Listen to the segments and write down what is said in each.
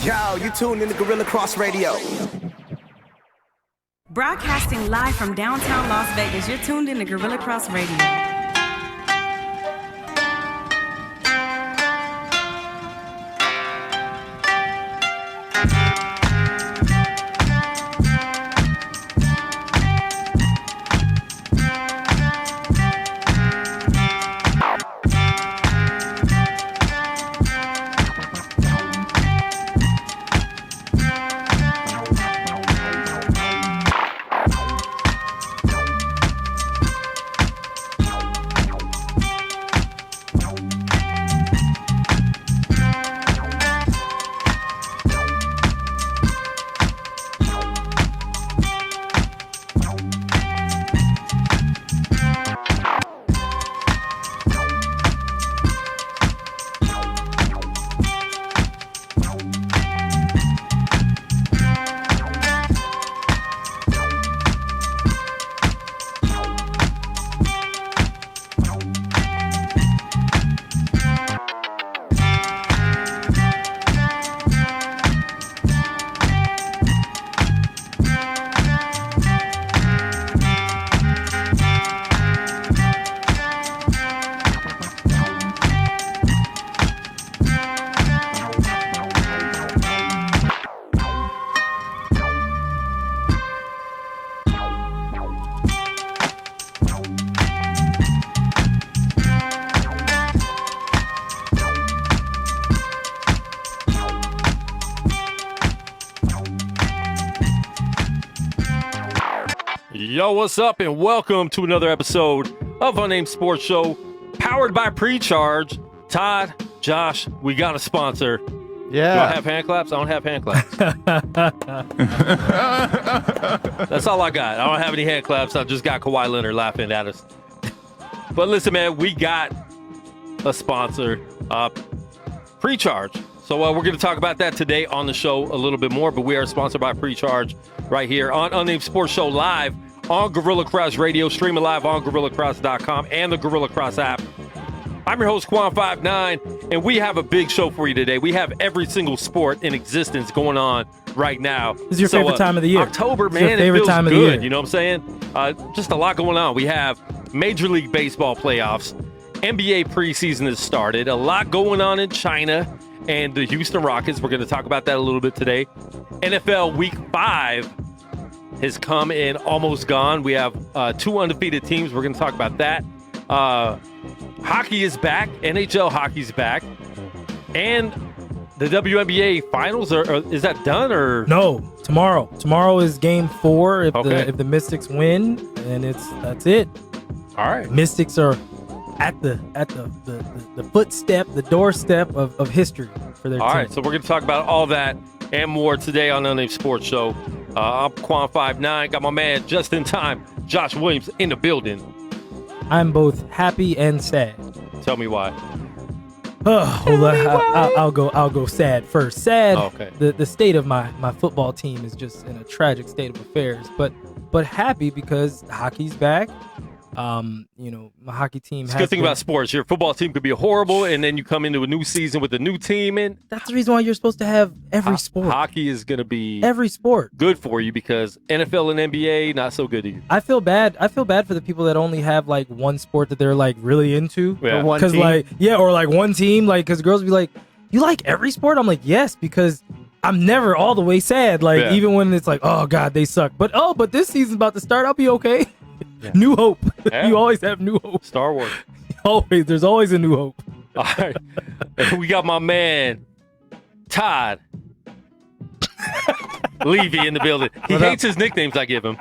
Yo, you tuned in to Guerilla Cross Radio. Broadcasting live from downtown Las Vegas, you're tuned in to Guerilla Cross Radio. Yo, what's up, and welcome to another episode of Unnamed Sports Show, powered by preCharge. Todd, Josh, we got a sponsor. Yeah. Do I have hand claps? I don't have hand claps. That's all I got. I don't have any hand claps. I just got Kawhi Leonard laughing at us. But listen, man, we got a sponsor, preCharge. So we're going to talk about that today on the show a little bit more, but we are sponsored by preCharge right here on Unnamed Sports Show live on Guerilla Cross Radio, streaming live on GorillaCross.com and the Guerilla Cross app. I'm your host, Quan59, and we have a big show for you today. We have every single sport in existence going on right now. This is your favorite time of the year. October, It's your man, favorite it feels time of the good. year. You know what I'm saying? Just a lot going on. We have Major League Baseball playoffs. NBA preseason has started. A lot going on in China and the Houston Rockets. We're going to talk about that a little bit today. NFL Week 5 has come and almost gone. We have 2 undefeated teams. We're going to talk about that. Hockey is back. NHL hockey's back. And the WNBA finals, is that done? Or No, tomorrow. Tomorrow is game 4 if Okay. the Mystics win, and that's it. All right. Mystics are at the footstep, the doorstep of history for their All team. right, so we're going to talk about all that and more today on Unnamed Sports Show. I'm Quan59, got my man just in time, Josh Williams, in the building. I'm both happy and sad. Tell me why. I'll go sad first. Sad. Oh, okay. The state of my football team is just in a tragic state of affairs, but happy because hockey's back. My hockey team. It's a good thing about sports. Your football team could be horrible, and then you come into a new season with a new team, and that's the reason why you're supposed to have every sport. Hockey is going to be every sport good for you because NFL and NBA not so good either. I feel bad for the people that only have like one sport that they're like really into. Yeah. One Because team. or like one team. Like, because girls be like, "You like every sport?" I'm like, "Yes," because I'm never all the way sad. Like, Yeah. even when it's like, "Oh God, they suck," but this season's about to start. I'll be okay. Yeah. New hope. Yeah. You always have new hope. Star Wars. Always. There's always a new hope. All right. We got my man, Todd Levy in the building. He What up? hates his nicknames I give him.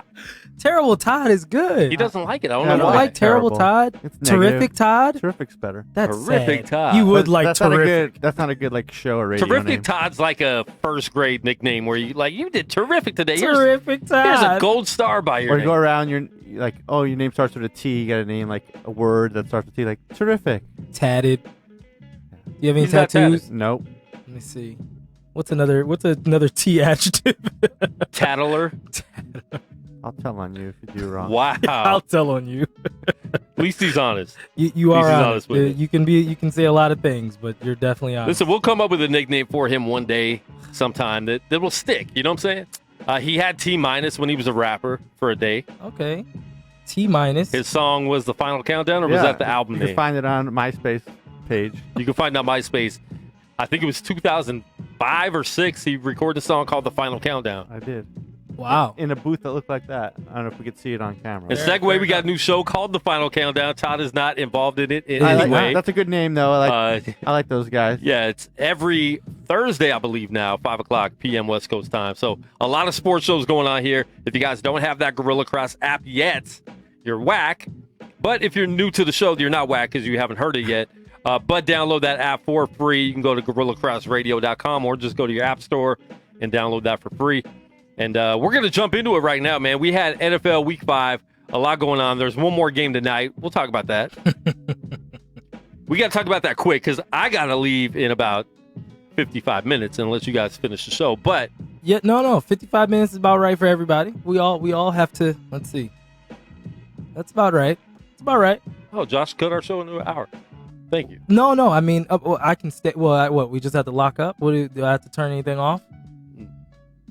Terrible Todd is good. He doesn't like it. I don't Yeah, know You why. don't like Terrible Terrible. Todd? It's Terrific negative. Todd? Terrific's better. That's Terrific sad. Todd. You would But like that's Terrific. That's not a good like show or radio Terrific name. Todd's like a first grade nickname where you did terrific today. Terrific Todd. Here's a gold star by your Or you go name. around, you're like, oh, your name starts with a T. You got to name like a word that starts with T, like terrific. Tatted. You have any He's not tattoos? Nope. Let me see. What's another T adjective? Tattler. I'll tell on you if you do wrong. Wow. I'll tell on you. least he's honest. You At are least he's honest. honest with it. You can say a lot of things, but you're definitely honest. Listen, we'll come up with a nickname for him one day, sometime that will stick. You know what I'm saying? He had T- when he was a rapper for a day. Okay. T-. His song was The Final Countdown, or was that the album You name? can find it on MySpace page. You can find it on MySpace. I think it was 2005 or 6. He recorded a song called The Final Countdown. I did. Wow. In a booth that looked like that. I don't know if we could see it on camera. And segue, we got a new show called The Final Countdown. Todd is not involved in it in I any like, way. that's a good name, though. I like those guys. Yeah, it's every Thursday, I believe now, 5 o'clock p.m. West Coast time. So a lot of sports shows going on here. If you guys don't have that Guerilla Cross app yet, you're whack. But if you're new to the show, you're not whack because you haven't heard it yet. But download that app for free. You can go to GorillaCrossRadio.com or just go to your app store and download that for free. And we're going to jump into it right now, man. We had NFL Week 5, a lot going on. There's one more game tonight. We'll talk about that. We got to talk about that quick because I got to leave in about 55 minutes and let you guys finish the show. But yeah, no. 55 minutes is about right for everybody. We all have to. Let's see. That's about right. It's about right. oh, Josh cut our show into an hour. Thank you. No. I mean, I can stay. Well, what? We just have to lock up. Do I have to turn anything off?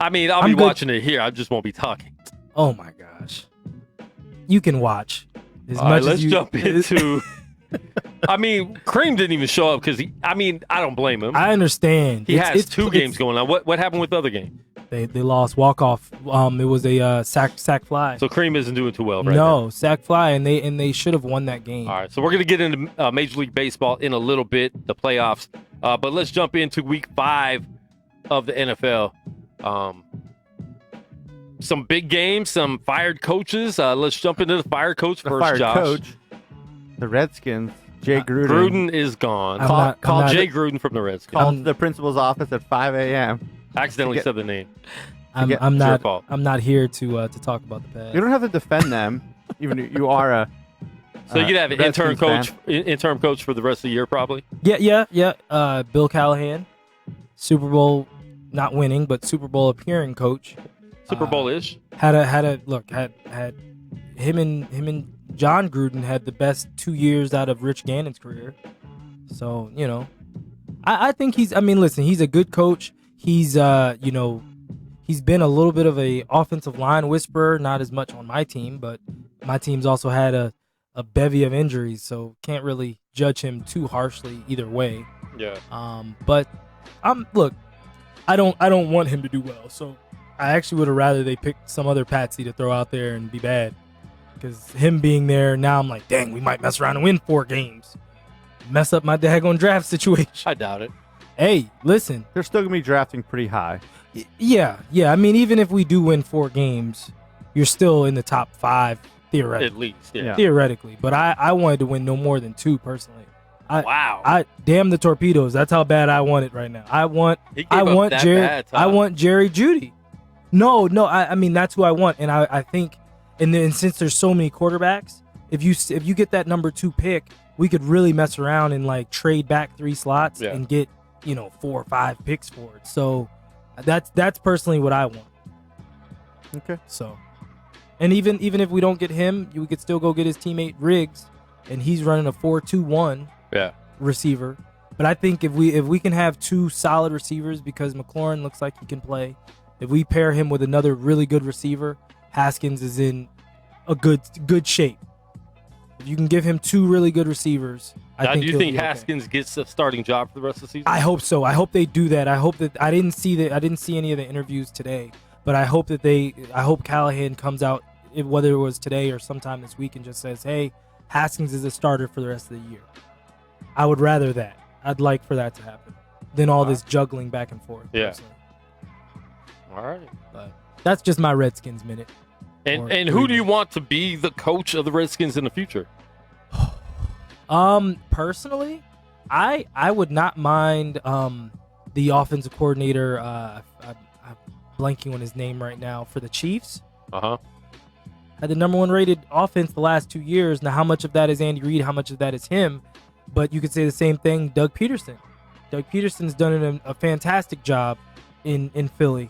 I mean, I'm good. watching it here. I just won't be talking. Oh my gosh. You can watch as All much right, as let's you. jump into. I mean, Cream didn't even show up because I don't blame him. I understand. He has two games going on. What happened with the other game? They lost walk off. It was a sack fly. So Cream isn't doing too well right no now. sack fly, and they should have won that game. All right, so we're gonna get into Major League Baseball in a little bit, the playoffs. But let's jump into Week 5 of the NFL. Some big games, some fired coaches. Let's jump into the fired coach The first, fired Josh. coach, the Redskins, Jay Gruden. Gruden is gone. I'm not- Jay Gruden from the Redskins. Called to the principal's office at 5 a.m. Accidentally said the name. I'm It's not. your fault. I'm not here to talk about the past. You don't have to defend them, even if you are a. So you could have an intern Redskins coach, interim coach for the rest of the year, probably. Yeah. Bill Callahan, Super Bowl not winning, but Super Bowl appearing coach. Super Bowl-ish. Had him and John Gruden had the best 2 years out of Rich Gannon's career. So, I think listen, he's a good coach. He's he's been a little bit of a offensive line whisperer, not as much on my team, but my team's also had a bevy of injuries, so can't really judge him too harshly either way. Yeah. But I don't want him to do well, so I actually would have rather they picked some other patsy to throw out there and be bad. Because him being there, now I'm like, dang, we might mess around and win 4 games. Mess up my daggone draft situation. I doubt it. Hey, listen. They're still going to be drafting pretty high. Yeah. I mean, even if we do win 4 games, you're still in the top 5 theoretically. At least, yeah. Theoretically. But I wanted to win no more than 2 personally. Wow. I damn the torpedoes. That's how bad I want it right now. I want Jerry Jeudy. No, I mean that's who I want, and I think, and then since there's so many quarterbacks, if you get that number 2 pick, we could really mess around and like trade back 3 slots and get 4 or 5 picks for it. So that's personally what I want. Okay. So, and even if we don't get him, we could still go get his teammate Riggs, and he's running a 4-2-1 receiver. But I think if we can have 2 solid receivers, because McLaurin looks like he can play. If we pair him with another really good receiver, Haskins is in a good shape. If you can give him 2 really good receivers, I think. Do you think Haskins gets a starting job for the rest of the season? I hope so. I hope they do that. I hope that I didn't see any of the interviews today, but I hope Callahan comes out, whether it was today or sometime this week, and just says, "Hey, Haskins is a starter for the rest of the year." I would rather that. I'd like for that to happen than all this juggling back and forth. Yeah. Personally. All right. But that's just my Redskins minute. And who do you want to be the coach of the Redskins in the future? Personally, I would not mind the offensive coordinator. I'm blanking on his name right now for the Chiefs. Had the number 1 rated offense the last 2 years. Now, how much of that is Andy Reid? How much of that is him? But you could say the same thing, Doug Peterson. Doug Peterson's done a fantastic job in Philly,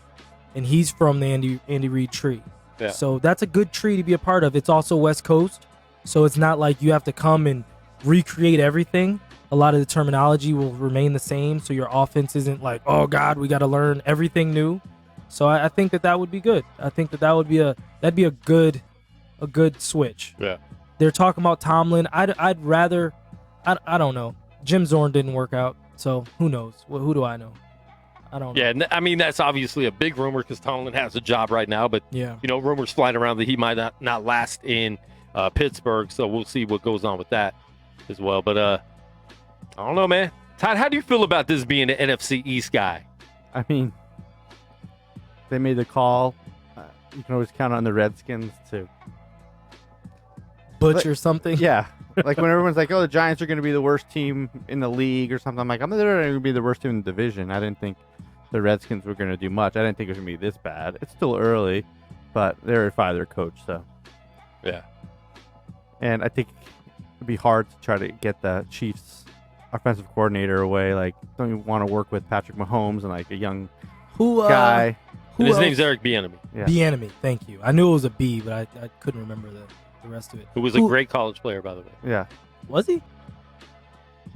and he's from the Andy Reid tree. Yeah. So that's a good tree to be a part of. It's also West Coast, So it's not like you have to come and recreate everything. A lot of the terminology will remain the same, so your offense isn't like, oh God, we got to learn everything new. So I think that would be good. I think that would be a good switch. Yeah. They're talking about Tomlin. I'd rather, I don't know. Jim Zorn didn't work out, so who knows? Who do I know? I don't know. Yeah, I mean, that's obviously a big rumor because Tomlin has a job right now, but Yeah. Rumors flying around that he might not last in Pittsburgh, so we'll see what goes on with that as well. But I don't know, man. Todd, how do you feel about this being an NFC East guy? I mean, they made the call. You can always count on the Redskins to Butcher something. Yeah. Like when everyone's like, oh, the Giants are going to be the worst team in the league or something. I'm like, they're going to be the worst team in the division. I didn't think the Redskins were going to do much. I didn't think it was going to be this bad. It's still early, but they're fired their coach, so. Yeah. And I think it'd be hard to try to get the Chiefs offensive coordinator away. Like, don't you want to work with Patrick Mahomes and like a young guy? And his name's Eric Bieniemy. Yeah. Bieniemy, thank you. I knew it was a B, but I couldn't remember the rest of it. Who was a great college player, by the way. Yeah. Was he?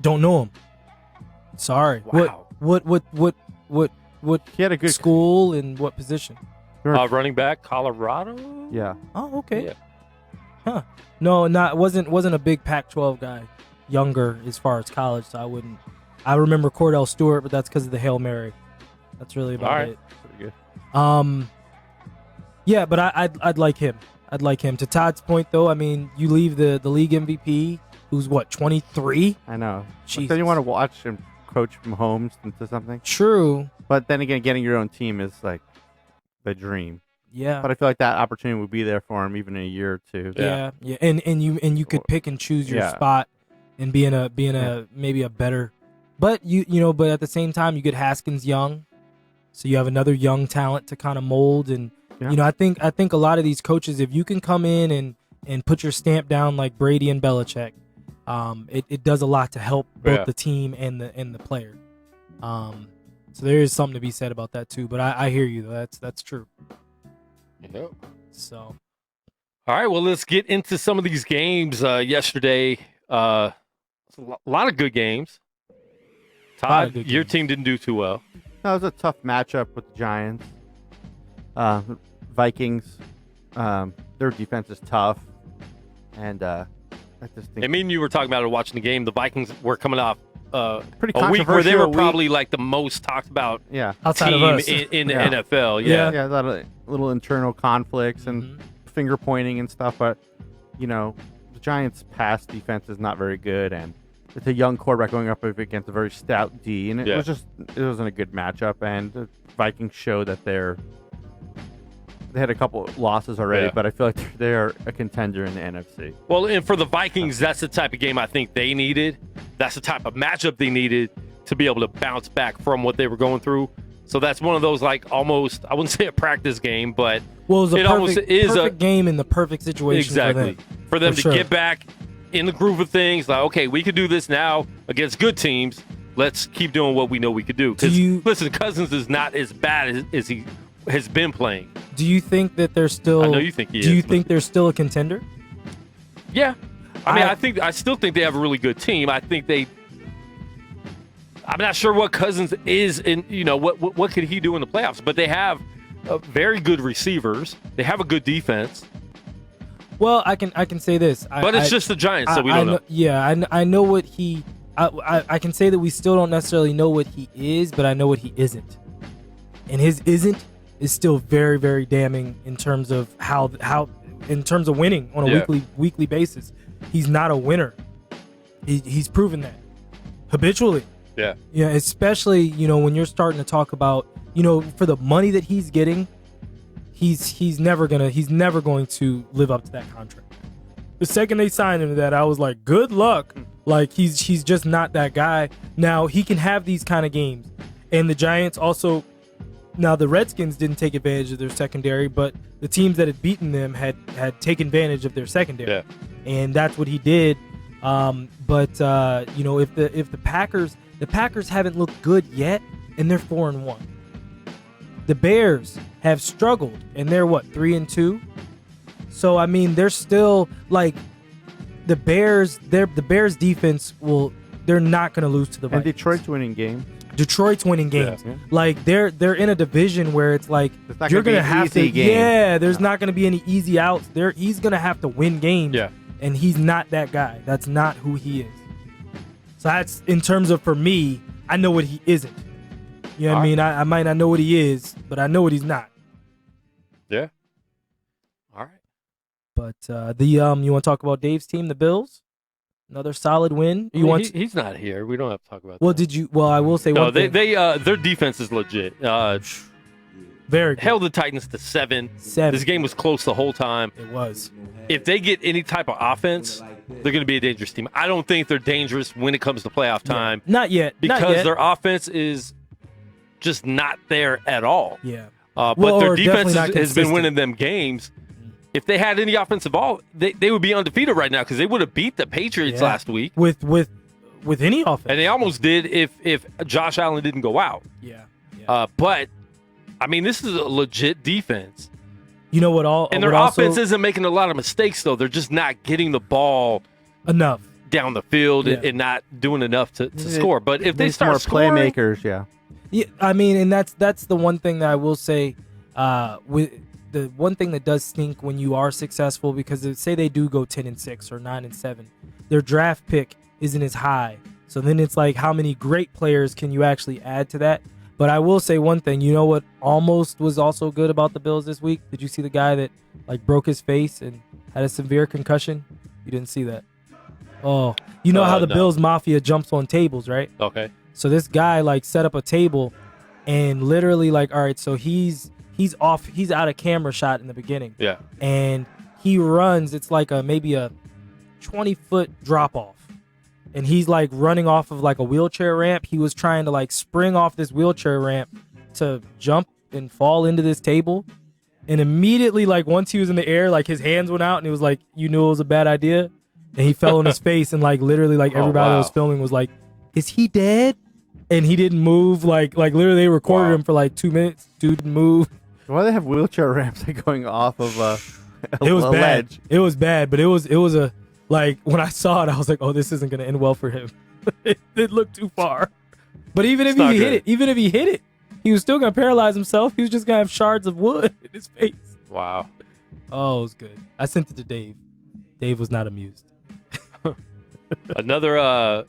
Don't know him. Sorry. Wow. What He had a good school and what position? Running back, Colorado? Yeah. Oh, okay. Yeah. Huh. No, wasn't a big Pac-12 guy. Younger as far as college, so I wouldn't. I remember Cordell Stewart, but that's because of the Hail Mary. That's really about it. Pretty good. Yeah, but I'd like him. I'd like him. To Todd's point, though, I mean, you leave the league MVP, who's what, 23? I know. Jesus. Then you want to watch him coach Mahomes into something. True. But then again, getting your own team is like the dream. Yeah. But I feel like that opportunity would be there for him even in a year or two. Yeah. And you could pick and choose your spot and be in a maybe a better. But but at the same time, you get Haskins young, so you have another young talent to kind of mold. And I think a lot of these coaches, if you can come in and put your stamp down like Brady and Belichick, it does a lot to help both the team and the player. So there is something to be said about that too. But I hear you though. That's true. Yep. So, all right. Well, let's get into some of these games. Yesterday, a lot of good games. Todd, your team didn't do too well. That was a tough matchup with the Giants. Vikings, their defense is tough, and I just think. I mean, you were talking about it watching the game. The Vikings were coming off pretty a week where they were probably week. like the most talked about outside team of us. in the NFL. Yeah, a lot of little internal conflicts and finger pointing and stuff. But the Giants' pass defense is not very good, and it's a young quarterback going up against a very stout D, and it wasn't a good matchup. And the Vikings showed that they had a couple losses already, but I feel like they're a contender in the NFC. Well, and for the Vikings, that's the type of game I think they needed. That's the type of matchup they needed to be able to bounce back from what they were going through. So that's one of those, like, almost, I wouldn't say a practice game, but it was a almost is perfect game in the perfect situation. Exactly. For them to get back in the groove of things, like, okay, we could do this now against good teams. Let's keep doing what we know we could do. Because, listen, Cousins is not as bad as he has been playing. Do you think that they're still? I know you think he is. Do you think they're still a contender? Yeah. I mean, I still think they have a really good team. I think I'm not sure what Cousins is in, what could he do in the playoffs, but they have very good receivers. They have a good defense. Well, I can say this. But it's just the Giants, so we don't know. Yeah, I know what he I can say that we still don't necessarily know what he is, but I know what he isn't. And his isn't is still very, very damning in terms of how in terms of winning on a weekly basis. He's not a winner. He's proven that habitually. Yeah. Yeah, especially, when you're starting to talk about, for the money that he's getting, he's never going to live up to that contract. The second they signed him to that, I was like, good luck. Like, he's just not that guy. Now, he can have these kind of games. And the Giants also, now the Redskins didn't take advantage of their secondary, but the teams that had beaten them had taken advantage of their secondary. Yeah. And that's what he did. But if the Packers haven't looked good yet, and they're 4-1. The Bears have struggled, and they're 3-2. So I mean, they're still like the Bears defense they're not going to lose to the Vikings. And Detroit's winning games. Detroit's winning games. Yeah. Like they're in a division where it's like It's not you're gonna going be to an have to easy game. Yeah, there's not going to be any easy outs. He's going to have to win games. Yeah. And he's not that guy. That's not who he is. So that's in terms of, for me, I know what he isn't. You know what I mean? I might not know what he is, but I know what he's not. Yeah. All right. But you want to talk about Dave's team, the Bills? Another solid win. He's not here. We don't have to talk about that. Well, I will say No, one thing. their defense is legit. Very good. Held the Titans to 7. 7. This game was close the whole time. It was. If they get any type of offense, they're going to be a dangerous team. I don't think they're dangerous when it comes to playoff time. Not yet. Because their offense is just not there at all. Yeah. But Well, their or defense definitely not has been consistent. winning them games. If they had any offensive ball, they would be undefeated right now because they would have beat the Patriots Yeah. last week. With any offense. And they almost did if Josh Allen didn't go out. Yeah. But, I mean, this is a legit defense. You know what? And their offense isn't making a lot of mistakes, though. They're just not getting the ball enough down the field Yeah. and not doing enough to score. But if they Need some start more scoring, playmakers, yeah. Yeah, I mean, and that's the one thing that I will say. With the one thing that does stink when you are successful, because say they do go 10-6 or 9-7, their draft pick isn't as high. So then it's like, how many great players can you actually add to that? But I will say one thing. You know what almost was also good about the Bills this week? Did you see the guy that like broke his face and had a severe concussion? You didn't see that. Oh, you know how the no. Bills Mafia jumps on tables, right? okay. So this guy like set up a table and literally like, all right, so he's out of camera shot in the beginning. Yeah. And he runs, it's like maybe a 20-foot drop off. And he's like running off of like a wheelchair ramp. He was trying to like spring off this wheelchair ramp to jump and fall into this table. And immediately, like once he was in the air, like his hands went out and it was like, you knew it was a bad idea. And he fell on his face and like literally like everybody that was filming was like, is he dead? And he didn't move. Like literally they recorded him for like 2 minutes. Dude didn't move. Why do they have wheelchair ramps like going off of It was a bad. ledge? It was bad, but it was a like when I saw it, I was like, oh, this isn't gonna end well for him. it looked too far. But even if he hit it, he was still gonna paralyze himself. He was just gonna have shards of wood in his face. Wow. Oh, it was good. I sent it to Dave. Dave was not amused. Another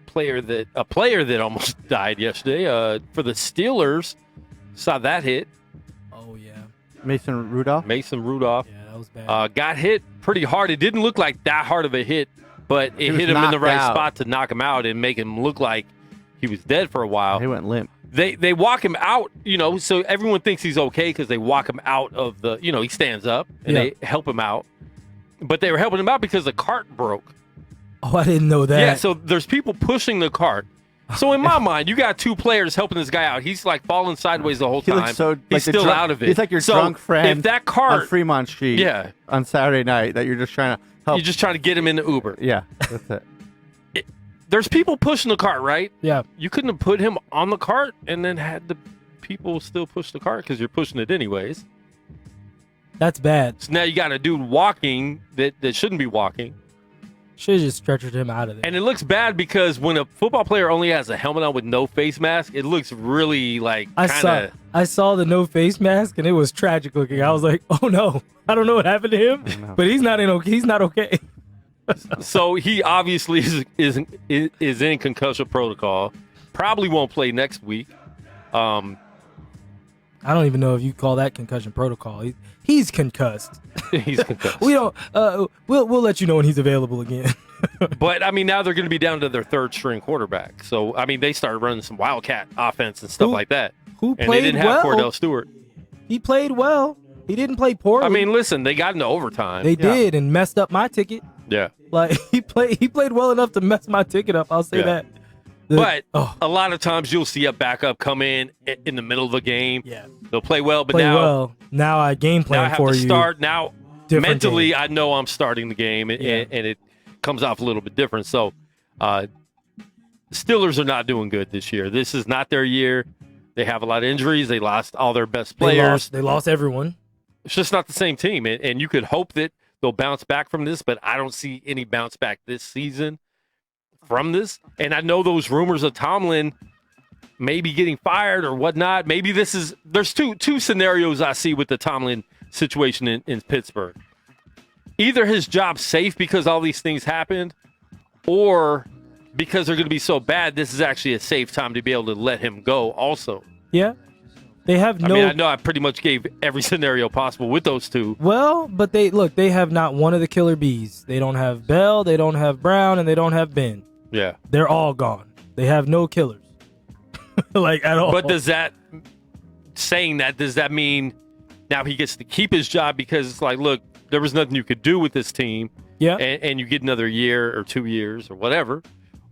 player that almost died yesterday for the Steelers. Saw that hit. Oh yeah. Mason Rudolph. Yeah, that was bad. got hit pretty hard. It didn't look like that hard of a hit, but it was hit him in the knocked right out. spot to knock him out and make him look like he was dead for a while. He went limp. They walk him out, so everyone thinks he's okay because they walk him out of the, he stands up and they help him out. But they were helping him out because the cart broke. Oh, I didn't know that. Yeah, so there's people pushing the cart. So in my mind, you got 2 players helping this guy out. He's like falling sideways the whole He time. looks so he's like the still drunk- out of it. He's like your So drunk friend If that cart, on Fremont Street yeah, on Saturday night that you're just trying to help. you're just trying to get him in the Uber. Yeah, that's it. There's people pushing the cart, right? Yeah. You couldn't have put him on the cart and then had the people still push the cart because you're pushing it anyways. That's bad. So now you got a dude walking that shouldn't be walking. Should have just stretchered him out of there. And it looks bad because when a football player only has a helmet on with no face mask, it looks really like kind I saw the no face mask and it was tragic looking. I was like, oh no, I don't know what happened to him, but he's not okay. of. So he obviously is in concussion protocol. Probably won't play next week. I don't even know if you call that concussion protocol. He's concussed. He's concussed. We don't. We'll let you know when he's available again. But I mean, now they're going to be down to their 3rd string quarterback. So I mean, they started running some wildcat offense and stuff like that. Who And played they didn't have well? Cordell Stewart. He played well. He didn't play poorly. I mean, listen, they got into overtime. they did and messed up my ticket. Yeah. Like he played well enough to mess my ticket up. I'll say Yeah. that. But a lot of times you'll see a backup come in the middle of the game. Yeah. They'll play well, but Play now well. Now I game now I plan have for to you. start. Now Different mentally, game. I know I'm starting the game, and it comes off a little bit different. So, Steelers are not doing good this year. This is not their year. They have a lot of injuries. They lost all their best players. They lost everyone. It's just not the same team, and you could hope that they'll bounce back from this, but I don't see any bounce back this season from this. And I know those rumors of Tomlin maybe getting fired or whatnot. Maybe there's two scenarios I see with the Tomlin situation in Pittsburgh. Either his job's safe because all these things happened, or because they're going to be so bad, this is actually a safe time to be able to let him go also. Yeah. They have no. I mean, I know I pretty much gave every scenario possible with those two. Well, but they have not one of the killer bees. They don't have Bell, they don't have Brown, and they don't have Ben. Yeah. They're all gone. They have no killers. Like, at all. But does that mean now he gets to keep his job because it's like, look, there was nothing you could do with this team. Yeah. And you get another year or 2 years or whatever.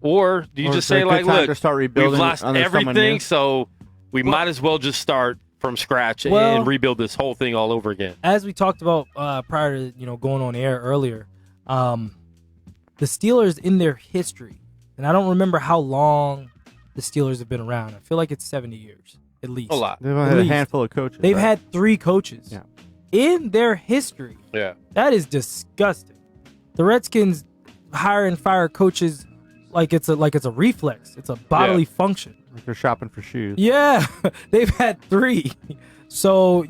Or do you just say, like, look, we've lost everything, so we might as well just start from scratch and rebuild this whole thing all over again. As we talked about prior to going on air earlier, the Steelers in their history, and I don't remember how long the Steelers have been around. I feel like it's 70 years at least. A lot. They've only had a handful of coaches. They've had 3 coaches. Yeah. In their history. Yeah. That is disgusting. The Redskins hire and fire coaches like it's a reflex. It's a bodily function. Like they're shopping for shoes. Yeah. They've had 3. So,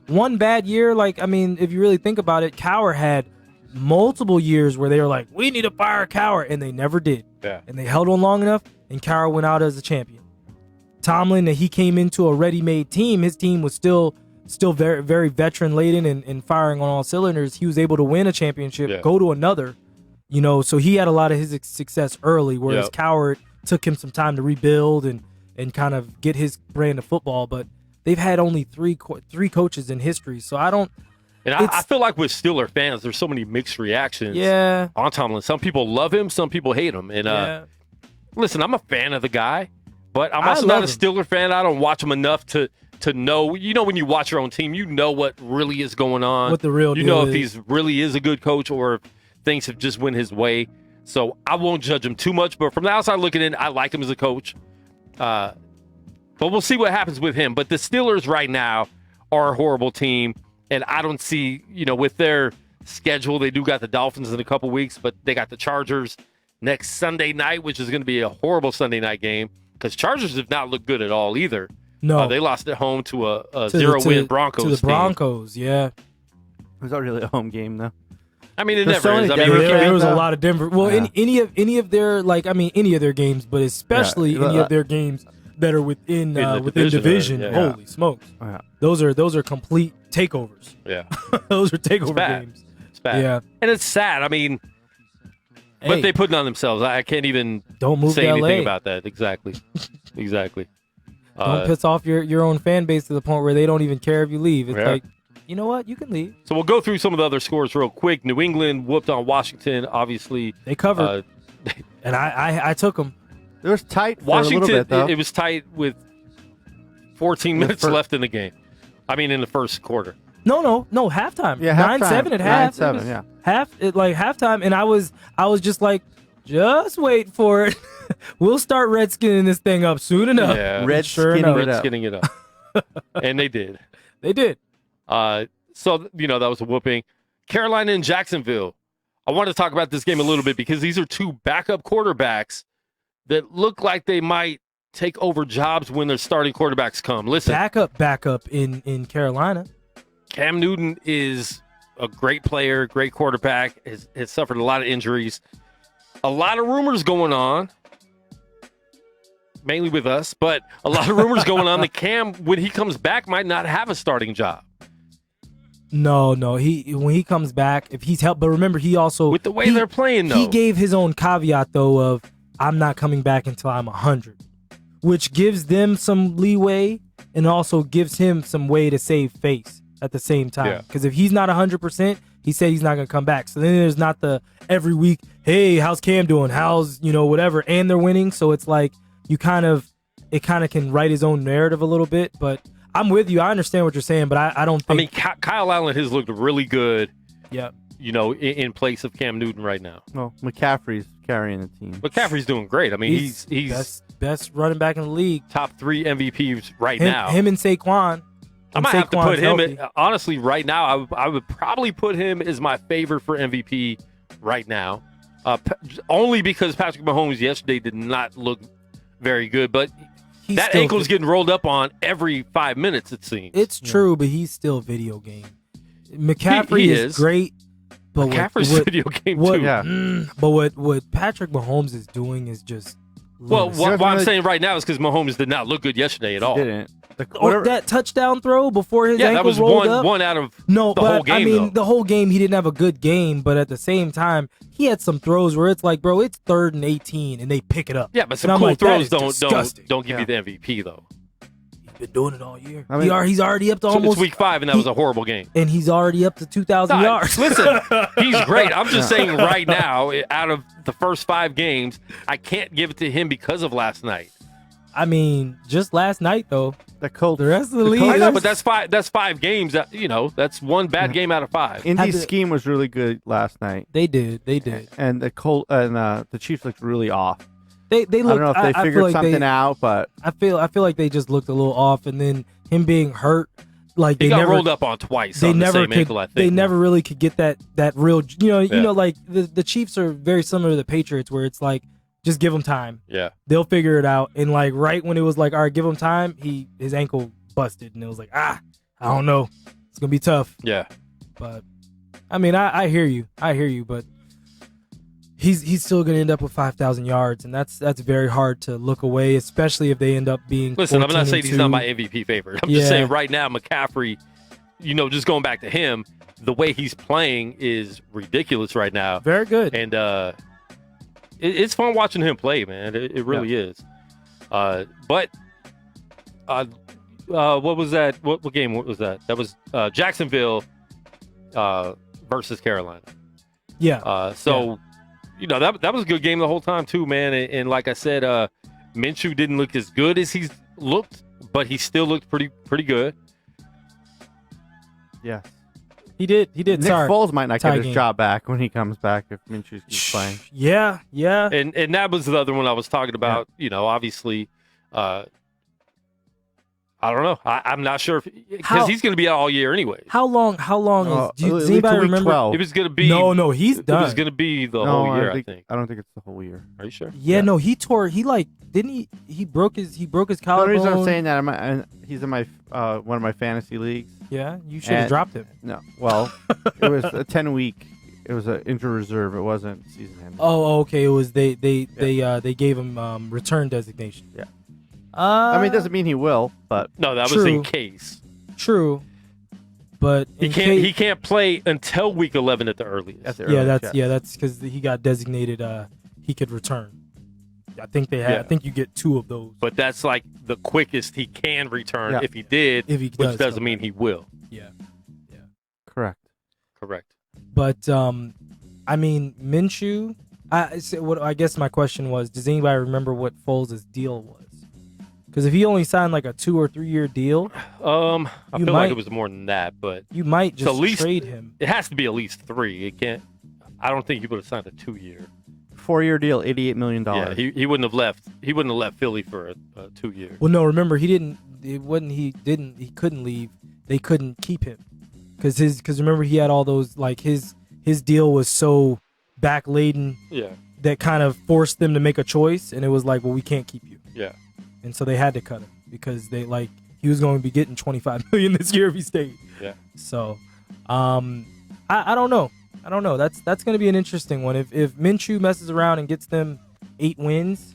one bad year, like, I mean, if you really think about it, Cowher had multiple years where they were like, we need to fire Cowher, and they never did. Yeah. And they held on long enough, and Cowher went out as a champion. Tomlin, that he came into a ready-made team. His team was still very, very veteran-laden and firing on all cylinders. He was able to win a championship, go to another, so he had a lot of his success early, whereas Cowher took him some time to rebuild and kind of get his brand of football. But they've had only three coaches in history, so I don't. And I feel like with Steeler fans, there's so many mixed reactions on Tomlin. Some people love him, some people hate him. And listen, I'm a fan of the guy, but I'm also not a Steeler fan. I don't watch him enough to know. When you watch your own team, you know what really is going on. What the real deal know if is. he's really is a good coach or if things have just went his way. So I won't judge him too much. But from the outside looking in, I like him as a coach. But we'll see what happens with him. But the Steelers right now are a horrible team. And I don't see, with their schedule, they do got the Dolphins in a couple weeks, but they got the Chargers next Sunday night, which is going to be a horrible Sunday night game because Chargers have not looked good at all either. No. They lost at home to a 0-win Broncos team. To the Broncos, yeah. Was that really a home game, though? I mean, it There's never so is. many I mean, there was a lot of Denver. Well, any of their any of their games, but especially any of their games that are within division. Holy smokes! Those are complete takeovers. Yeah, those are takeover games. It's bad. Yeah, and it's sad. I mean, but they put it on themselves. I can't even say anything about that. Exactly. Don't piss off your own fan base to the point where they don't even care if you leave. It's like, you know what? You can leave. So we'll go through some of the other scores real quick. New England whooped on Washington. Obviously, they covered, and I took them. It was tight for Washington, a little bit, though. It was tight with 14 minutes left in the game. I mean, in the first quarter. No, halftime. Yeah, 9-7 at half. 9-7, yeah. Halftime, and I was just like, just wait for it. We'll start redskinning this thing up soon enough. Yeah, redskinning it up. And they did. They did. So, that was a whooping. Carolina and Jacksonville. I want to talk about this game a little bit because these are two backup quarterbacks that look like they might take over jobs when their starting quarterbacks come. Listen. Backup in Carolina. Cam Newton is a great player, great quarterback, has suffered a lot of injuries. A lot of rumors going on, mainly with us, but a lot of rumors going on that Cam, when he comes back, might not have a starting job. No. When he comes back, if he's helped, but remember, he also with the way they're playing, though, he gave his own caveat though of I'm not coming back until I'm 100, which gives them some leeway and also gives him some way to save face at the same time. Because if he's not 100%, he said he's not going to come back. So then there's not the every week, hey, how's Cam doing? How's whatever, and they're winning. So it's like it kind of can write his own narrative a little bit, but. I'm with you. I understand what you're saying, but I don't think... I mean, Kyle Allen has looked really good, yeah. In place of Cam Newton right now. Well, McCaffrey's carrying the team. McCaffrey's doing great. I mean, he's best running back in the league. Top 3 MVPs right now. Him and Saquon. I might have to put him healthy. honestly right now. I would probably put him as my favorite for MVP right now, only because Patrick Mahomes yesterday did not look very good, but that ankle's getting rolled up on every 5 minutes, it seems. It's true, but he's still video game. McCaffrey he is great, but McCaffrey's video game too. Yeah. But what Patrick Mahomes is doing is just Well, ludicrous. what I'm saying right now is because Mahomes did not look good yesterday at all. Didn't. That touchdown throw before his Yeah, ankle that was rolled up. one out of No, the but whole game. I mean, though. the whole game he didn't have a good game, but at the same time, he had some throws where it's like, bro, it's 3rd and 18, and they pick it up. Yeah, but And some I'm cool like, that throws is don't disgusting. give you the MVP though. He's been doing it all year. I mean, he's already up to So almost it's week 5, and that was a horrible game. and he's already up to 2,000 No, yards. Listen, he's great. I'm just saying right now, out of the first 5 games, I can't give it to him because of last night. I mean, just last night though, the Colts. the rest of the league. I know, is- but that's 5 games. That's one bad game out of 5. Indy's Had to- scheme was really good last night, they did, and the Chiefs looked really off. They I looked. don't know if they I figured feel like something out, but I feel like they just looked a little off, and then him being hurt, like He they got never rolled up on twice they on the never same could. ankle, I think. They never really could get that real. You Yeah. know, like the Chiefs are very similar to the Patriots, where it's like just give them time, Yeah. they'll figure it out. And like right when it was like, all right, give him time, his ankle busted, and it was like, I don't know, it's gonna be tough. Yeah. But I mean, I hear you, but he's still gonna end up with 5,000 yards, and that's very hard to look away, especially if they end up being. Listen, I'm not saying he's not 14-2. my MVP favorite. I'm Yeah. just saying right now, McCaffrey, just going back to him, the way he's playing is ridiculous right now. Very good. And it's fun watching him play, man. It really is. But what was that? What game was that? That was Jacksonville versus Carolina. Yeah. That was a good game the whole time too, man. And like I said, Minshew didn't look as good as he's looked, but he still looked pretty good. yeah. He did. Nick Sorry. Foles might not Tie get his game. job back when he comes back if Minshew keeps playing. Yeah. And that was the other one I was talking about. Obviously, I don't know. I'm not sure because he's going to be out all year anyway. How long is? Does Lead anybody to week remember? 12. It was going to be No, he's It done. was going to be the No, whole year. I think. I don't think it's the whole year. Are you sure? Yeah, no, he tore. He like didn't he? He broke his The collarbone. reason I'm saying that, he's in my one of my fantasy leagues. Yeah, you should have And- dropped him. No, well, it was a 10-week. It was an injury reserve. It wasn't season ending. Oh, okay. It was they gave him return designation. Yeah. I I mean, it doesn't mean he will, but No, that was True. in case. true, but He in can't. case- He can't play until week 11 at the earliest. at the yeah, earliest, that's because he got designated. He could return. I think they had. Yeah. I think you get 2 of those. But that's like the quickest he can return Yeah. if he did, If he which does doesn't come mean back. he will. Yeah. correct. Correct. But I mean, Minshew. I guess my question was, does anybody remember what Foles' deal was? Because if he only signed like a 2 or 3 year deal, I You feel might- like it was more than that, but you might So just at least- trade him. it has to be at least 3. It can't. I don't think he would have signed a 2-year. 4-year deal, $88 million. Yeah, he wouldn't have left. He wouldn't have left Philly for a 2-year. Well, no, remember he didn't. It wasn't. He couldn't leave. They couldn't keep him because remember he had all those like his deal was so back laden Yeah, that kind of forced them to make a choice, and it was like, well, we can't keep you, yeah. and so they had to cut him because they like he was going to be getting $25 million this year if he stayed. Yeah. So, I don't know. I don't know. That's going to be an interesting one. If Minshew messes around and gets them 8 wins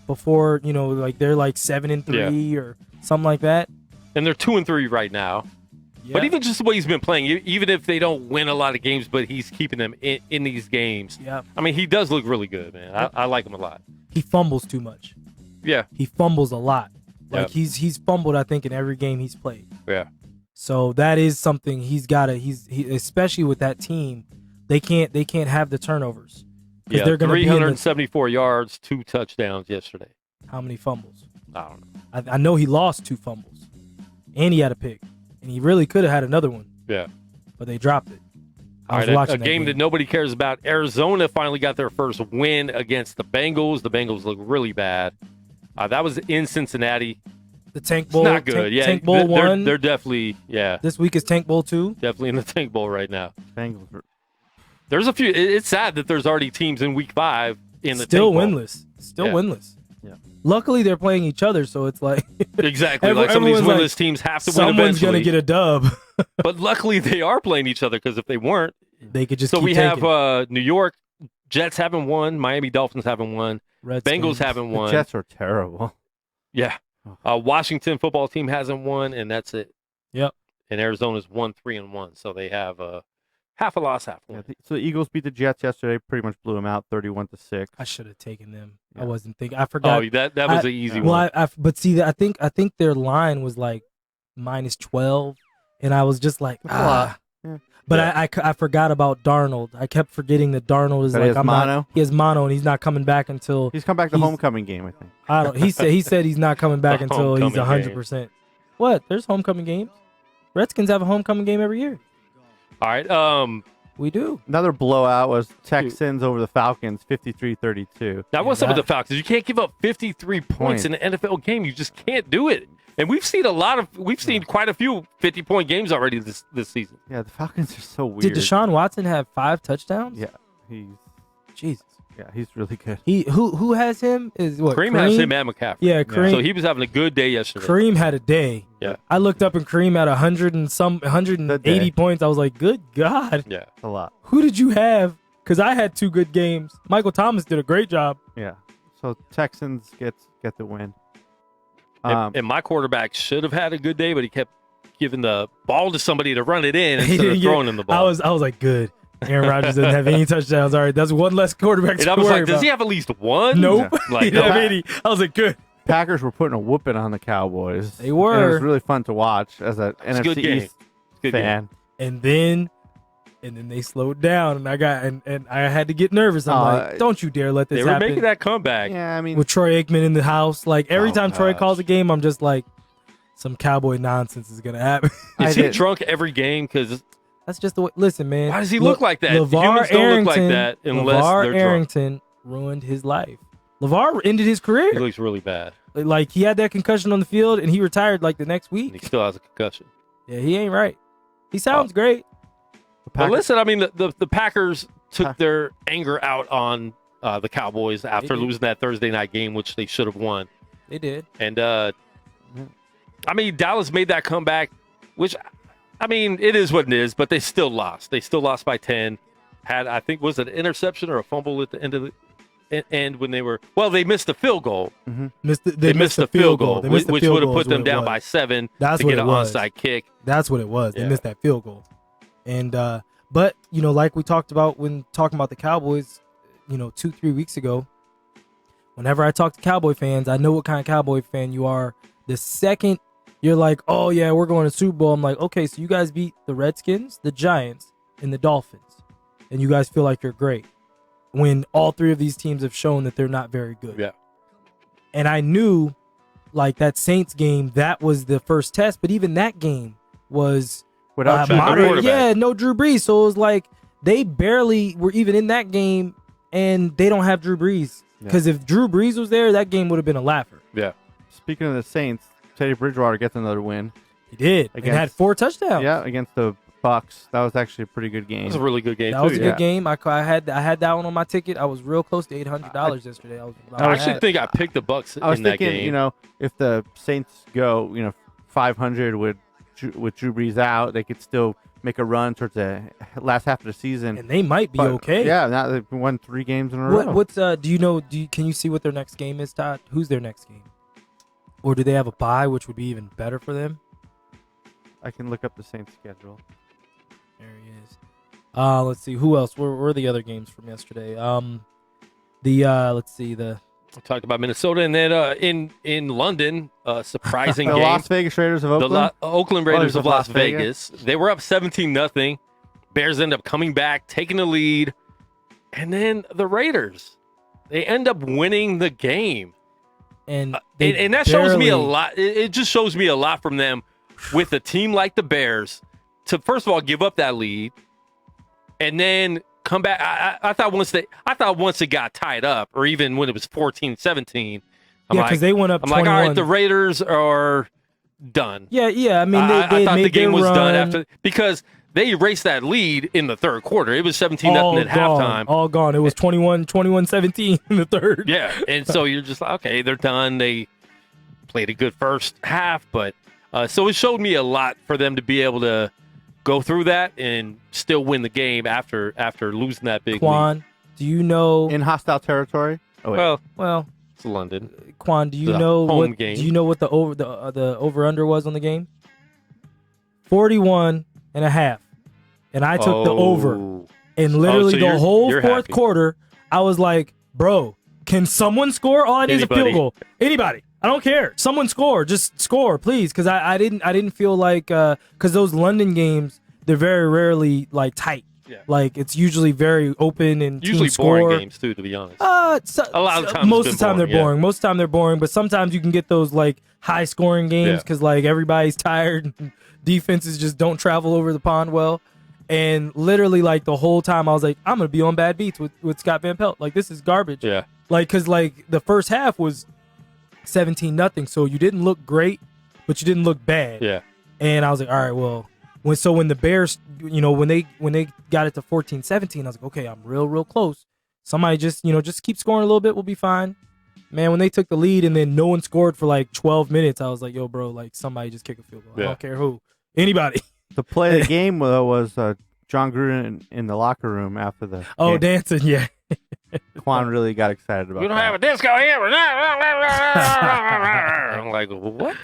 before like they're like 7-3 or something like that. And they're 2-3 right now. Yeah. But even just the way he's been playing, even if they don't win a lot of games, but he's keeping them in these games. Yeah. I mean, he does look really good, man. I like him a lot. He fumbles too much. Yeah, He fumbles a lot. Like Yeah. he's fumbled, I think, in every game he's played. yeah. So that is something he's got to. He especially with that team, they can't have the turnovers because Yeah, they're going to be in 374 yards, 2 touchdowns yesterday. how many fumbles? I don't know. I know he lost 2 fumbles, and he had a pick, and he really could have had another one, Yeah. but they dropped it. I All was right, watching a game that nobody cares about. Arizona finally got their first win against the Bengals. The Bengals look really bad. That was in Cincinnati. The Tank It's Bowl. not good. Yeah, Tank Bowl one. They're definitely This week is Tank Bowl 2. definitely in the Tank Bowl right now. Bengals are- There's a few. It's sad that there's already teams in Week 5 in the Still Tank Bowl. winless. Still Yeah. winless. Yeah. Luckily, they're playing each other, so it's like Exactly. Like some of these everyone's winless like, teams have to win someone's eventually. gonna get a dub. But luckily, they are playing each other because if they weren't, They could just so keep we taking. have New York Jets haven't won, Miami Dolphins haven't won, Redskins. Bengals haven't The won. Jets are terrible. Yeah. Washington football team hasn't won, and that's it. Yep. And Arizona's 1-3-1, so they have half a loss, half a win. So the Eagles beat the Jets yesterday. Pretty much blew them out, 31-6. I should have taken them. Yeah. I wasn't thinking. I forgot. Oh, that was an easy Well, one. but see, I think their line was like -12, and I was just like, That's a lot. Yeah. But I forgot about Darnold. I kept forgetting that Darnold is That he like has mono? he has mono, and he's not coming back until He's come back to He's- homecoming game, I think. I don't. He said he's not coming back The until he's homecoming 100%. What? There's homecoming games. Redskins have a homecoming game every year. All right. We do. Another blowout was Texans over the Falcons, 53-32. That was some of that- the Falcons. You can't give up 53 points in an NFL game. You just can't do it. And we've seen quite a few 50-point games already this season. Yeah, the Falcons are so weird. Did Deshaun Watson have 5 touchdowns? Yeah, he's Jesus. really good. Who has him? Is what? Kareem has him and McCaffrey. Yeah, Kareem. So he was having a good day yesterday. Kareem had a day. Yeah. I looked up and Kareem had 180 points. I was like, good God. Yeah. A lot. Who did you have? Because I had 2 good games. Michael Thomas did a great job. Yeah. So Texans get the win. And my quarterback should have had a good day, but he kept giving the ball to somebody to run it in instead of Yeah. throwing him the ball. I was like, good. Aaron Rodgers doesn't have any touchdowns. All right, that's one less quarterback and to I was worry like, does about. he have at least one? Nope. Like, He didn't have no. any. I was like, good. Packers were putting a whooping on the Cowboys. They were. And it was really fun to watch as an It's a good NFC game. East Good fan. And then they slowed down, and I had to get nervous. I'm like, don't you dare let this They were happen. making that comeback. Yeah, I mean, With Troy Aikman in the house, like every Oh, time Troy gosh. calls a game, I'm just like, some Cowboy nonsense is gonna happen. Is he did. drunk every game? Because That's just the way. Listen, man. why does he look like that? LeVar Humans don't look like Arrington- that unless LeVar they're drunk. Arrington ruined his life. LeVar ended his career. He looks really bad. Like he had that concussion on the field, and he retired like the next And he week. still has a concussion. Yeah, he ain't right. He sounds great. But listen, I mean, the Packers took their anger out on the Cowboys after did. losing that Thursday night game, which they should have won. They did. And, I mean, Dallas made that comeback, which, I mean, it is what it is, but they still lost. They still lost by 10. Had, I think, was it an interception or a fumble at the end of the end when they were, well, they missed the field goal. They missed the field goal, They missed the which field would have goal put is what them it down was. by 7 That's to what get it an was. onside kick. That's what it was. They Yeah. missed that field goal. And but you know, like we talked about when talking about the Cowboys, 2-3 weeks ago. Whenever I talk to Cowboy fans, I know what kind of Cowboy fan you are. The second you're like, oh yeah, we're going to Super Bowl, I'm like, okay, so you guys beat the Redskins, the Giants, and the Dolphins, and you guys feel like you're great. When all 3 of these teams have shown that they're not very good. Yeah. And I knew, like that Saints game, that was the first test. But even that game was without Moderate. moderate. Yeah, no Drew Brees. So it was like they barely were even in that game, and they don't have Drew Brees. Because if Drew Brees was there, that game would have been a laugher. Yeah. Speaking of the Saints, Teddy Bridgewater gets another win. He did. And Against- had 4 touchdowns. Yeah, against the Bucks. That was actually a pretty good game. It was a really good game, That too. was a yeah. good game. I had that one on my ticket. I was real close to $800 yesterday. I actually think I picked the Bucks I was in that thinking, game. if the Saints go, 500 with Drew Brees out, they could still make a run towards the last half of the season. and they might be But, okay. Yeah, now they've won 3 games in a row. What's can you see what their next game is, Todd? Who's their next game? Or do they have a bye, which would be even better for them? I can look up the Saints schedule. There he is. Let's see who else. Where were the other games from yesterday? Let's see the We talked about Minnesota, and then in London, surprising The game. Las Vegas Raiders of Oakland. The Oakland Raiders Oh, of Las Vegas. They were up 17-0. Bears end up coming back, taking the lead, and then the Raiders, they end up winning the game. and And that shows me a barely- lot. It just shows me a lot from them with a team like the Bears to, first of all, give up that lead and then come back. I thought once it got tied up, or even when it was 14-17, Yeah, because they went up I'm 21. like, all right, the Raiders are done. Yeah. I mean, I thought the game was done run. after because they erased that lead in the third quarter. It was 17-0 at halftime. All gone. It was 21-17 in the third. Yeah, and so you're just like, okay, they're done. They played a good first half, but so it showed me a lot for them to be able to go through that and still win the game after losing that big Quan, lead. do you know In hostile territory? Oh, wait. Well, it's London. Quan, do you The know home what game. do you know what the over under was on the game? 41 and a half. And I took the over. And literally so the whole you're fourth happy. quarter, I was like, bro, can someone score? All I need is a field Anybody. goal. Anybody. I don't care. Someone score. Just score, please. Because I didn't feel like because those London games, they're very rarely like tight. Yeah. Like it's usually very open and Usually teams score. boring games too, to be honest. A lot of times most it's of the been time they're boring, yeah. boring. Most of the time they're boring, but sometimes you can get those like high scoring games Yeah. because like everybody's tired and defenses just don't travel over the pond well. And literally like the whole time I was like, I'm gonna be on bad beats with Scott Van Pelt. Like this is garbage. Yeah. Like because like the first half was 17-0, so you didn't look great, but you didn't look bad. Yeah. And I was like, all right, well, when the Bears, when they got it to 14-17, I was like, okay, I'm real close. Somebody just keep scoring a little bit, we'll be fine. Man, when they took the lead and then no one scored for like 12 minutes, I was like, yo, bro, like somebody just kick a field goal. Yeah. I don't care who, anybody. The play of the game, though, was John Gruden in the locker room after the game. Dancing, yeah. Quan really got excited about We don't that. have a disco here. I'm like, what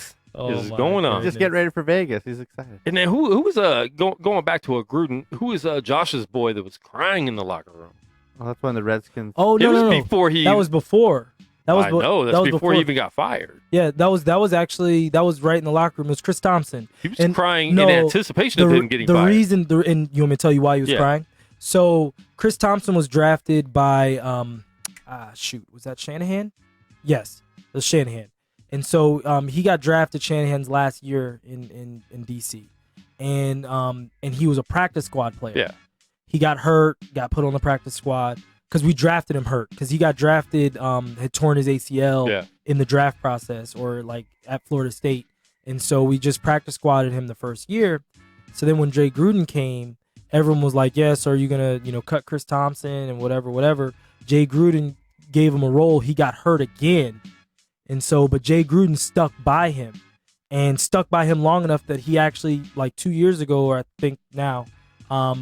is my going on? Just get ready for Vegas. He's excited. And then who was going back to a Gruden? Who was Josh's boy that was crying in the locker room? Well, that's when the Redskins. Oh It no, was no, no. before he. That was before. That was I know that's that was before he even got fired. Yeah, that was right in the locker room. It was Chris Thompson. He was And crying no, in anticipation of him getting the fired. reason, and you want me to tell you why he was Yeah. crying? So Chris Thompson was drafted by was that Shanahan? Yes, it was Shanahan. And so he got drafted Shanahan's last year in DC, and he was a practice squad player. Yeah. He got hurt, got put on the practice squad because we drafted him hurt because he got drafted, had torn his ACL in the draft process or like at Florida State. And so we just practice squadded him the first year. So then when Jay Gruden came, everyone was like, yes, are you going to, cut Chris Thompson and whatever. Jay Gruden gave him a role. He got hurt again. And so, but Jay Gruden stuck by him long enough that he actually like 2 years ago, or I think now,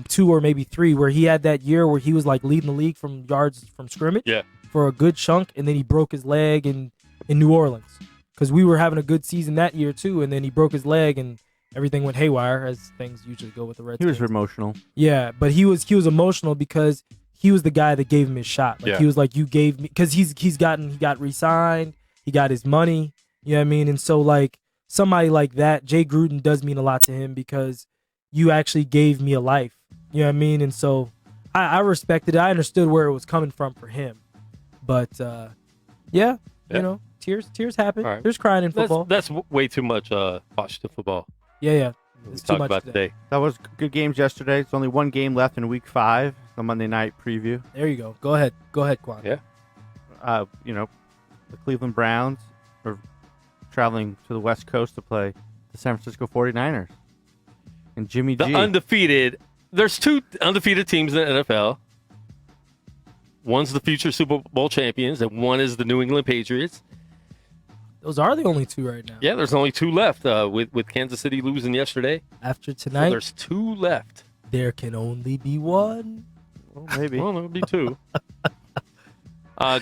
2 or maybe 3, where he had that year where he was like leading the league from yards from scrimmage for a good chunk, and then he broke his leg in New Orleans because we were having a good season that year too, and then he broke his leg and everything went haywire as things usually go with the Redskins. He was emotional. Yeah, but he was emotional because he was the guy that gave him his shot. Like he was like, you gave me, because he got re-signed, he got his money. You know what I mean? And so like somebody like that, Jay Gruden does mean a lot to him because you actually gave me a life. You know what I mean? And so I respected it. I understood where it was coming from for him. But tears happen. Right. There's crying in football. That's way too much Washington football. Yeah. We It's too talked much about today. That was good games yesterday. It's only one game left in Week 5, the Monday night preview. There you go. Go ahead, Quan. Yeah. The Cleveland Browns are traveling to the West Coast to play the San Francisco 49ers. And Jimmy G. There's 2 undefeated teams in the NFL. One's the future Super Bowl champions, and one is the New England Patriots. Those are the only 2 right now. Yeah, there's only 2 left with Kansas City losing yesterday. After So tonight, there's 2 left. there can only be one. Well, maybe. Well, there'll be 2.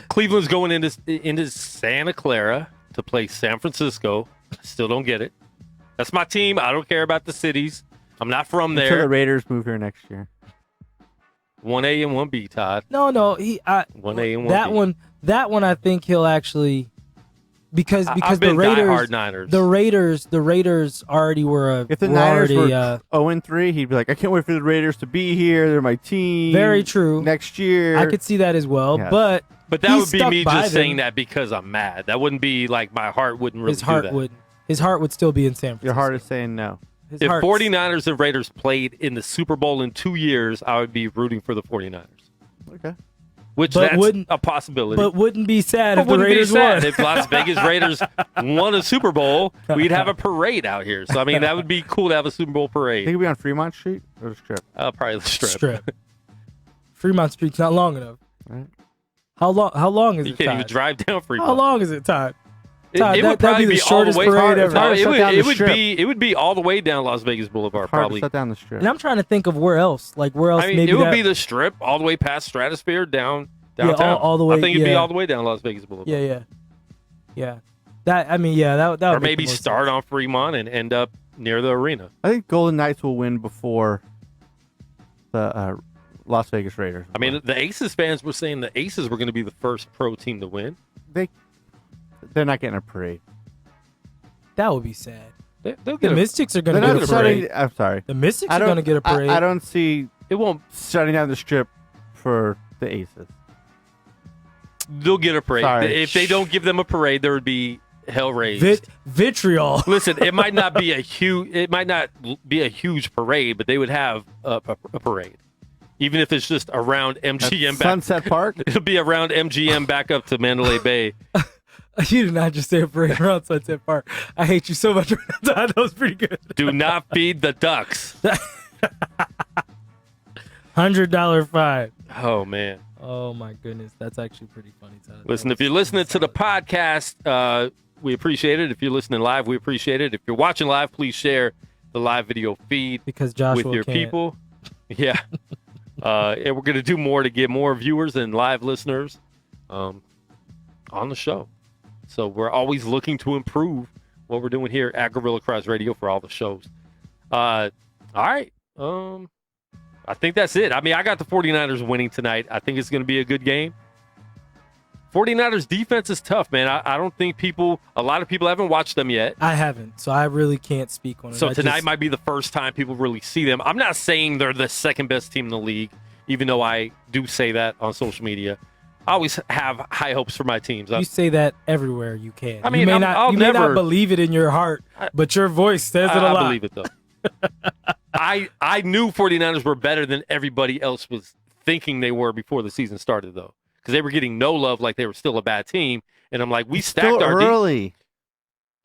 Cleveland's going into Santa Clara to play San Francisco. Still don't get it. That's my team. I don't care about the cities. I'm not from Until there. the Raiders move here next year. 1A and 1B, Todd. No, 1A and 1B. That one I think he'll actually because I've the been Raiders diehard Niners. the Raiders already were If the Niners were 0-3, he'd be like, I can't wait for the Raiders to be here. They're my team. Very true. Next year. I could see that as well, Yes. but But that he would be stuck me by just them. saying that because I'm mad. That wouldn't be like my heart wouldn't really his heart do that. would his heart would still be in San Francisco. Your heart is saying no. His If heart's- 49ers and Raiders played in the Super Bowl in 2 years, I would be rooting for the 49ers. Okay. which But that's wouldn't- a possibility. But wouldn't be sad But if the wouldn't be Raiders sad won. if Las Vegas Raiders won a Super Bowl. We'd have a parade out here. So I mean, that would be cool to have a Super Bowl Think parade. it'd be on Fremont Street or the Strip? Probably the strip. Strip. Fremont Street's not long enough. Right. How long is You it? can't Todd? even drive down Fremont. How long is it, Todd? It, Todd, it that- would that'd probably be the be all the shortest way. parade ever. No, It's hard to shut down the strip. it would be all the way down Las Vegas Boulevard. Hard Probably. to shut down the Strip. And I'm trying to think of where else. Like where else? I mean, maybe it would that- be the strip all the way past Stratosphere downtown. all the way- I think it'd be yeah. all the way down Las Vegas Boulevard. Yeah. That I mean, yeah, that would Or make maybe the most start sense. on Fremont and end up near the arena. I think Golden Knights will win before the Las Vegas Raiders. I mean, the Aces fans were saying the Aces were going to be the first pro team to win. they're not getting a parade. That would be sad. They'll The get a, Mystics are going They're to not get a parade. shutting. I'm sorry. The Mystics I are don't- going to get a parade. I don't see it won't. shutting down the Strip for the Aces. They'll get a parade. Sorry. If they don't give them a parade, there would be hell raised. Vitriol. Listen, it might not be a huge parade, but they would have a parade, even if it's just around MGM. Sunset Park. It'll be around MGM back up to Mandalay Bay. You did not just say a parade around Sunset Park. I hate you so much. That was pretty good. Do not feed the ducks. $100 fine. Oh man. Oh my goodness, that's actually pretty funny. Todd. Listen, if you're listening to the podcast, we appreciate it. If you're listening live, we appreciate it. If you're watching live, please share the live video feed because Joshua with your can't. people. Yeah. And we're going to do more to get more viewers and live listeners on the show. So we're always looking to improve what we're doing here at Guerilla Cross Radio for all the shows. All right. I think that's it. I mean, I got the 49ers winning tonight. I think it's going to be a good game. 49ers defense is tough, man. I don't think a lot of people haven't watched them yet. I haven't, so I really can't speak on it. So tonight might be the first time people really see them. I'm not saying they're the second best team in the league, even though I do say that on social media. I always have high hopes for my teams. You say that everywhere you can. I mean, you may I'll not never believe it in your heart, but your voice says it a lot. I believe it, though. I knew 49ers were better than everybody else was thinking they were before the season started, though, because they were getting no love like they were still a bad team. And I'm like, we stacked Still our early.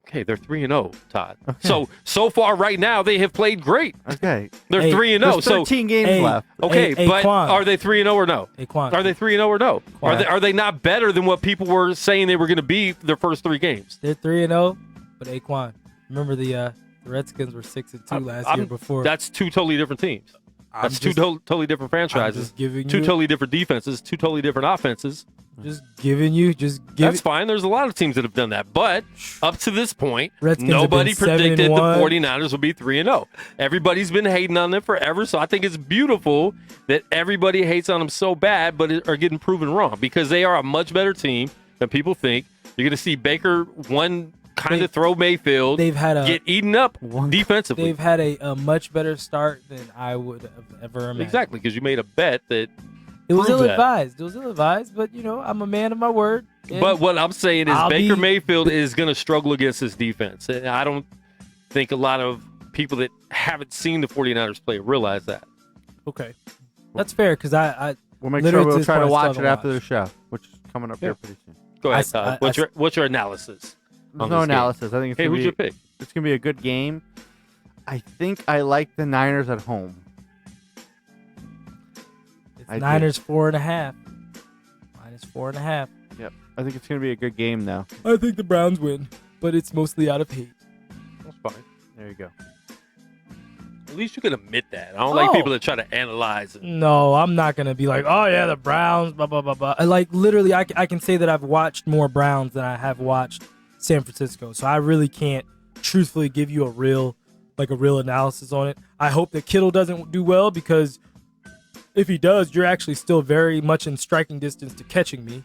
Okay, they're 3-0, Todd. Okay. So far right now they have played great. Okay. They're Hey, 3-0. There's So 13 games left. okay, but Quan. are they 3-0 or no? Quan. Are they 3-0 or no? Quan. Are they not better than what people were saying they were going to be their first three games? They're 3-0, but Quan. Remember the Redskins were 6-2 last year before. That's two totally different teams. That's two totally different franchises. just giving two you- totally different defenses, two totally different offenses. Just giving you, That's fine. There's a lot of teams that have done that. But up to this point, Redskins have nobody been predicted the 7-1. 49ers would be 3-0. Everybody's been hating on them forever. So I think it's beautiful that everybody hates on them so bad, but are getting proven wrong because they are a much better team than people think. You're going to see Baker throw Mayfield. They've had get eaten up defensively. They've had a much better start than I would have ever imagined. Exactly, because you made a bet that It was proved that. ill-advised. It was ill-advised, but, I'm a man of my word. and But what I'm saying is I'll Baker be- Mayfield is going to struggle against this defense. And I don't think a lot of people that haven't seen the 49ers play realize that. Okay. That's fair, because I We'll make literally sure we'll just try to wanna watch still it after watch. the show, which is coming up Yeah. here pretty soon. Go ahead, I- Todd. I- What's your analysis? There's on no this game? analysis. I think it's Hey, gonna who's be, your pick? It's gonna be a good game. I think I like the Niners at home. It's I do. Niners 4.5. Minus 4.5. Yep. I think it's gonna be a good game though. I think the Browns win, but it's mostly out of hate. That's fine. There you go. At least you can admit that. I don't like Oh. people that try to analyze. And, No, I'm not going to be like, oh, yeah, the Browns, blah, blah, blah, blah. Literally, I can say that I've watched more Browns than I have watched San Francisco. So I really can't truthfully give you a real analysis on it. I hope that Kittle doesn't do well because if he does, you're actually still very much in striking distance to catching me.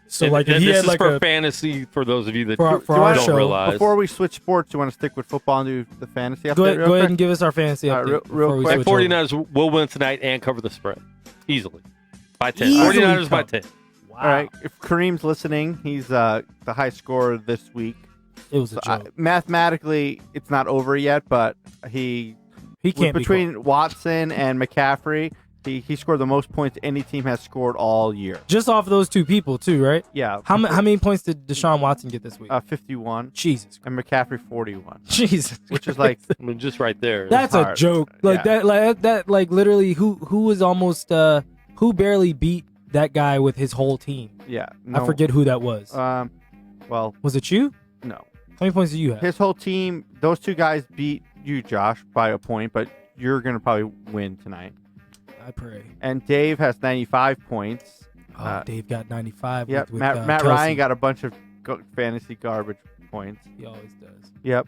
So, and if he this had is like for a fantasy for those of you that For our don't show. realize. Before we switch sports, you want to stick with football and do the fantasy update? go ahead, real go ahead quick? and give us our fantasy All right, update. real before we quick. switch over. 49ers will win tonight and cover the spread. Easily. By 10. Easily 49ers by cover. 10. Wow. All right. If Kareem's listening, he's the high scorer this week. It was a So, joke. mathematically, it's not over yet, but he He can't be between Watson and McCaffrey, He scored the most points any team has scored all year. Just off those two people, too, right? Yeah. How many points did Deshaun Watson get this week? 51. Jesus. And McCaffrey 41. Jesus. Which is like, I mean, just right there. That's a joke. Like that. Like literally, who was almost who barely beat that guy with his whole team? Yeah. I forget who that was. Well, was it you? No. How many points do you have? His whole team. Those two guys beat you, Josh, by a point, but you're gonna probably win tonight. I pray. And Dave has 95 points. Dave got 95. Yep. With, Matt Kelsey. Ryan got a bunch of fantasy garbage points. He always does. Yep.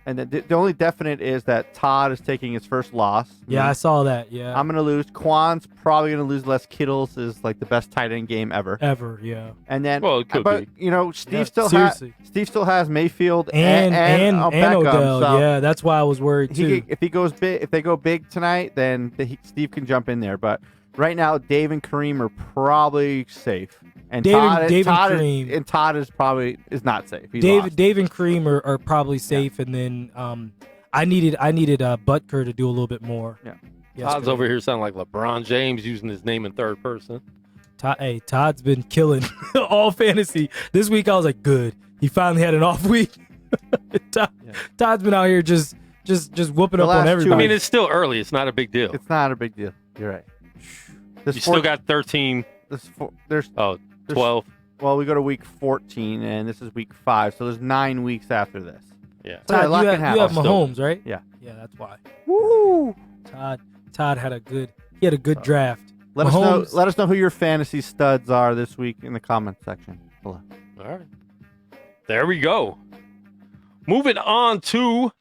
And the only definite is that Todd is taking his first loss. Yeah, I saw that. Yeah. I'm gonna lose. Quan's probably gonna lose. Les Kittles is like the best tight end game ever. Yeah. And then, well, it could but be. you know, Steve seriously. still has Mayfield and Beckham, Odell. so Yeah, that's why I was worried too. if he goes big, if they go big tonight, then Steve can jump in there. But right now, Dave and Kareem are probably safe. And Todd is probably not safe. He's lost. Dave and Kareem are probably safe, and then I needed Butker to do a little bit more. Yeah. Todd's over here sounding like LeBron James using his name in third person. Todd's been killing all fantasy. This week I was like, good. He finally had an off week. Todd's been out here just whooping up on everybody. I mean, it's still early. It's not a big deal. It's not a big deal. You're right. You still got 13. There's 12. Well, we go to week 14, and this is week 5, so there's 9 weeks after this. Yeah. Todd, you have Mahomes, right? Yeah. Yeah, that's why. Woo! Todd had a good draft. Let us know who your fantasy studs are this week in the comments section below. All right. There we go. Moving on to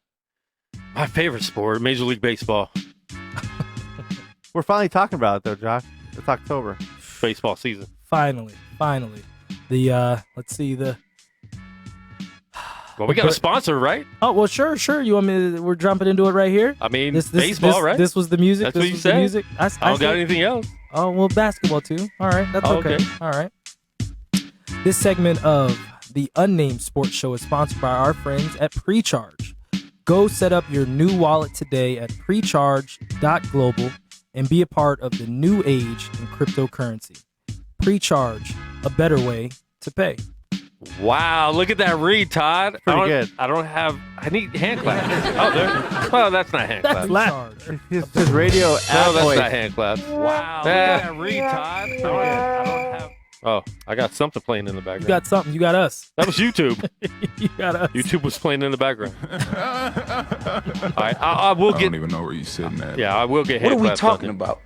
my favorite sport, Major League Baseball. We're finally talking about it, though, Josh. It's October. Baseball season. Finally. The let's see the. Well, we got a sponsor, right? Oh well, sure. You want me? We're jumping into it right here. I mean, baseball, right? This was the music. That's what you said. Music. I don't got anything else. Oh well, basketball too. All right, that's okay. All right. This segment of the Unnamed Sports Show is sponsored by our friends at preCharge. Go set up your new wallet today at preCharge.global and be a part of the new age in cryptocurrency. preCharge, a better way to pay. Wow, look at that read, Todd. Pretty good. I need hand claps. Oh, there. Well, that's not hand claps. That's His radio app No, that's voice. not hand claps. Wow, look at that read, Todd. I don't have. Oh, I got something playing in the background. You got something. You got us. That was YouTube. You got us. YouTube was playing in the background. All right, I will get. I don't even know where you're sitting at. Yeah, I will get hand claps. What are we talking about?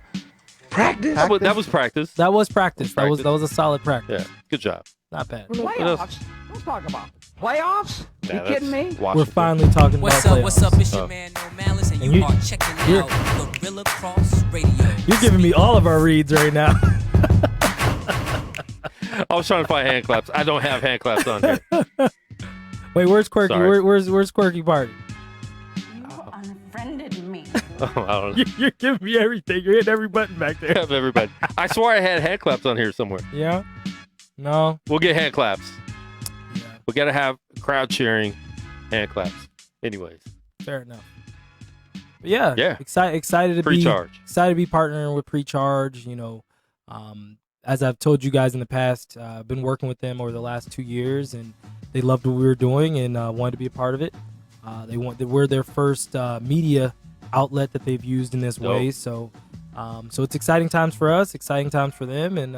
Practice? That was practice. That was practice. That was a solid practice. Yeah, good job. Not bad. Playoffs? Don't talk about playoffs. Yeah, You kidding me? We're finally talking What's about up? playoffs. What's up? It's your man No Malice, and you are checking out Guerilla Cross Radio. You're giving me all of our reads right now. I was trying to find hand claps. I don't have hand claps on here. Wait, where's Quirky? Sorry. Where's Quirky Party? You unfriended me. Oh, I don't know. You're giving me everything. You're hitting every button back I there. have everybody. I swore I had hand claps on here somewhere. Yeah? No? We'll get hand claps. Yeah. We got to have crowd cheering, hand claps. Anyways, Fair enough. But yeah. Yeah. Excited to preCharge. be partnering with preCharge. You know, as I've told you guys in the past, I've been working with them over the last 2 years, and they loved what we were doing and wanted to be a part of it. We're their first media outlet that they've used in this way. So it's exciting times for us, exciting times for them, and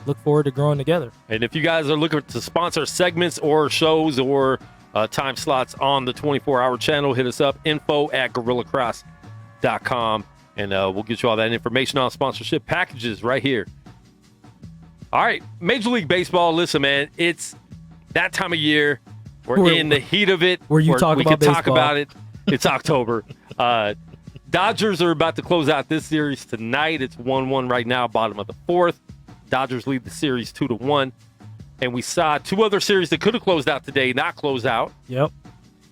look forward to growing together. And if you guys are looking to sponsor segments or shows or time slots on the 24-hour channel, hit us up, info@gorillacross.com, and we'll get you all that information on sponsorship packages right here. All right, Major League Baseball. Listen, man, it's that time of year. We're in the heat of it. Where you talk we about can talk baseball. about it. It's October. Dodgers are about to close out this series tonight. It's 1-1 right now, bottom of the fourth. Dodgers lead the series 2-1. And we saw two other series that could have closed out today not close out. Yep.